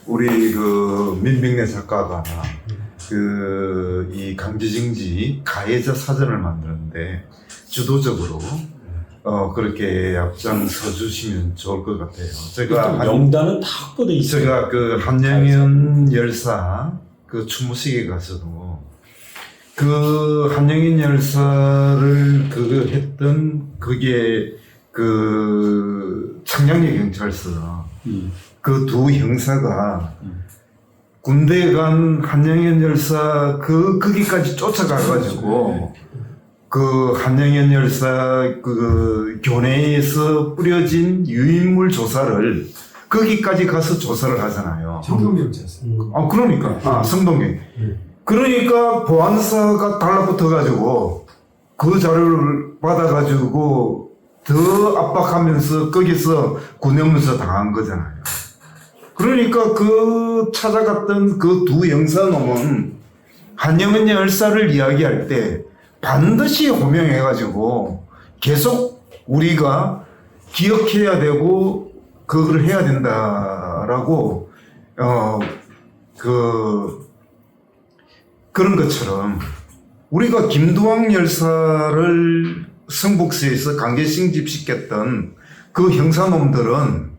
우리 민병래 작가가 이 강제징집 가해자 사전을 만드는데 주도적으로 그렇게 앞장서 주시면 좋을 것 같아요. 제가 명단은 다 확보돼 있어요. 제가 한영현 열사 추모식에 가서도 한영현 열사를 했던 그게 창녕리 경찰서 그 두 형사가 군대에 간 한영현 열사 거기까지 쫓아가가지고 한영현 열사 교내에서 뿌려진 유인물 조사를 거기까지 가서 조사를 하잖아요. 성동경찰서. 그러니까 성동경. 그러니까 보안사가 달라붙어가지고 그 자료를 받아가지고 더 압박하면서 거기서 군형문서 당한 거잖아요. 그러니까 찾아갔던 그 두 형사놈은 한영현 열사를 이야기할 때 반드시 호명해가지고 계속 우리가 기억해야 되고 그걸 해야 된다라고 그런 것처럼 우리가 김두왕 열사를 성북시에서 강제 징집시켰던 그 형사놈들은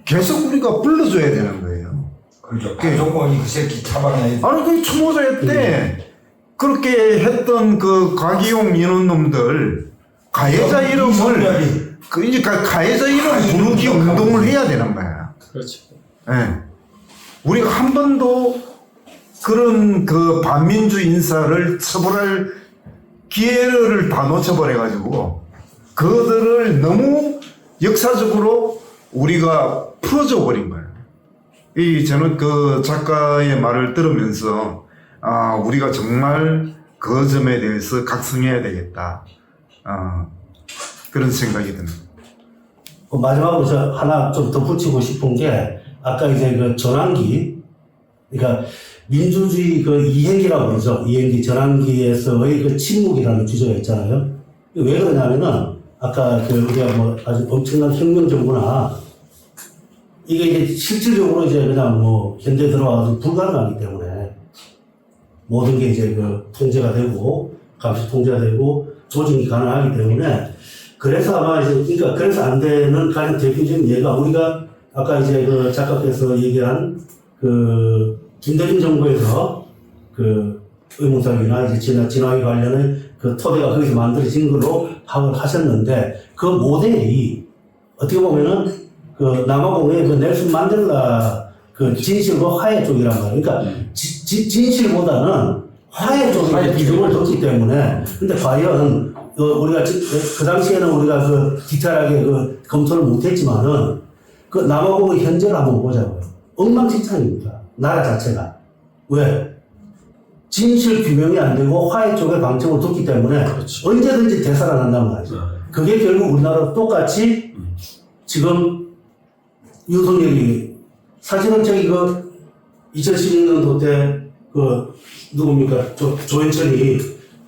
계속 우리가 불러줘야 되는 거예요. 그렇죠. 조건이 그 새끼 잡아내야 아니 그 추모제 때 그렇게 했던 그 과기용 민원놈들 가해자 이름을 그 이제 가해자 이름 부르기 운동을 해야 되는 거야. 그렇죠. 예. 우리가 한 번도 그런 그 반민주 인사를 처벌할 기회를 다 놓쳐버려가지고 그들을 너무 역사적으로 우리가 풀어줘 버린 거예요. 저는 그 작가의 말을 들으면서 우리가 정말 그 점에 대해서 각성해야 되겠다. 그런 생각이 듭니다. 마지막으로 저 하나 좀 덧붙이고 싶은 게 아까 이제 그 전환기, 그러니까 민주주의 그 이행기라고 그러죠. 이행기 전환기에서의 그 침묵이라는 주제가 있잖아요. 왜 그러냐면은 아까 그 우리가 뭐 아주 엄청난 혁명 정부나 이게 이제 실질적으로 이제 그냥 뭐 현대 들어와서 불가능하기 때문에 모든 게 이제 그 통제가 되고 감시 통제가 되고 조직이 가능하기 때문에 그래서 아마 이제 그러니까 그래서 안 되는 가장 대표적인 예가 우리가 아까 이제 그 작가께서 얘기한 그 김대중 정부에서 그 의문사기나 이제 진화에 관련해 그 토대가 거기서 만들어진 걸로 파악을 하셨는데 그 모델이 어떻게 보면은 그 남아공의 그 넬슨 만델라 그 진실과 화해 쪽이란 말이에요. 그러니까 진실보다는 화해 쪽에 비중을 뒀기 때문에 근데 과연 우리가 그 당시에는 우리가 그 디테일하게 그 검토를 못했지만은 그 남아공의 현재를 한번 보자고요. 엉망진창입니다. 나라 자체가. 왜? 진실 규명이 안 되고 화해 쪽에 방점을 뒀기 때문에 그렇지. 언제든지 되살아난단 말이죠. 그게 결국 우리나라도 똑같이 지금 윤석열이 사실은 저기 그 2016년도 때 그 누굽니까 조현천이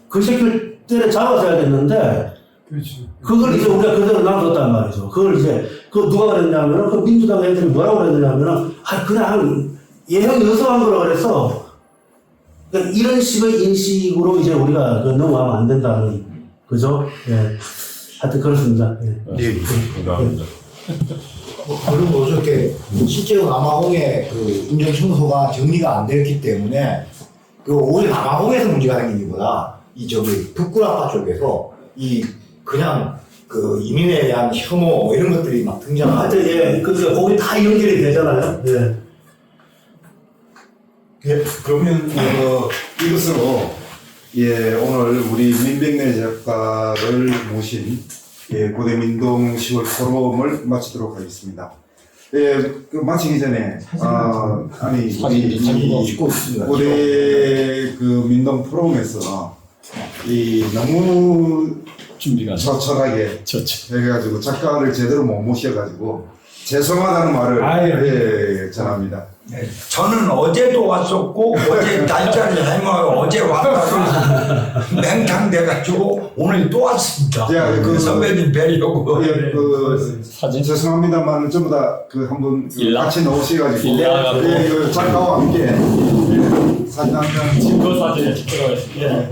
그 새끼를 때려 잡아서야 됐는데 그렇죠. 그걸 이제 우리가 그대로 놔뒀단 말이죠. 그걸 이제 그 누가 그랬냐면은 그 민주당 애들이 뭐라고 그랬냐면은 그냥 예형 여서한 거라 그래서 그러니까 이런 식의 인식으로 이제 우리가 넘어가면 안 된다는 그죠? 예. 하여튼 그렇습니다. 예. 감사합니다. 그리고 어저께 실제로 남아공의 그 인정 청소가 정리가 안 됐기 때문에 그 오히려 남아공에서 문제가 생긴 것보다 이 저기 북구라파 쪽에서 이 그냥 그 이민에 대한 혐오 뭐 이런 것들이 막 등장하고 하여튼 예, 그래서 거기 다 연결이 되잖아요. 예. 예, 그러면 이것으로 오늘 우리 민백래 작가를 모신 고대민동 10월 포럼을 마치도록 하겠습니다. 그 마치기 전에 우리 찍고 있습니다. 고대 그 민동 포럼에서 너무 준비가 처절하게 좋죠. 해가지고 작가를 제대로 못 모셔가지고 죄송하다는 말을 전합니다. 네, 저는 어제도 왔었고 어제 날짜를 해마요 어제 왔다가 맹탕돼가지고 오늘 또 왔습니다. 그 선배님 뵈려고. 사진 죄송합니다만 전부 다 그 한번 같이 넣으셔가지고 일라가고 작가와 함께 사진 한 장 증거 사진을 찍도록 하겠습니다.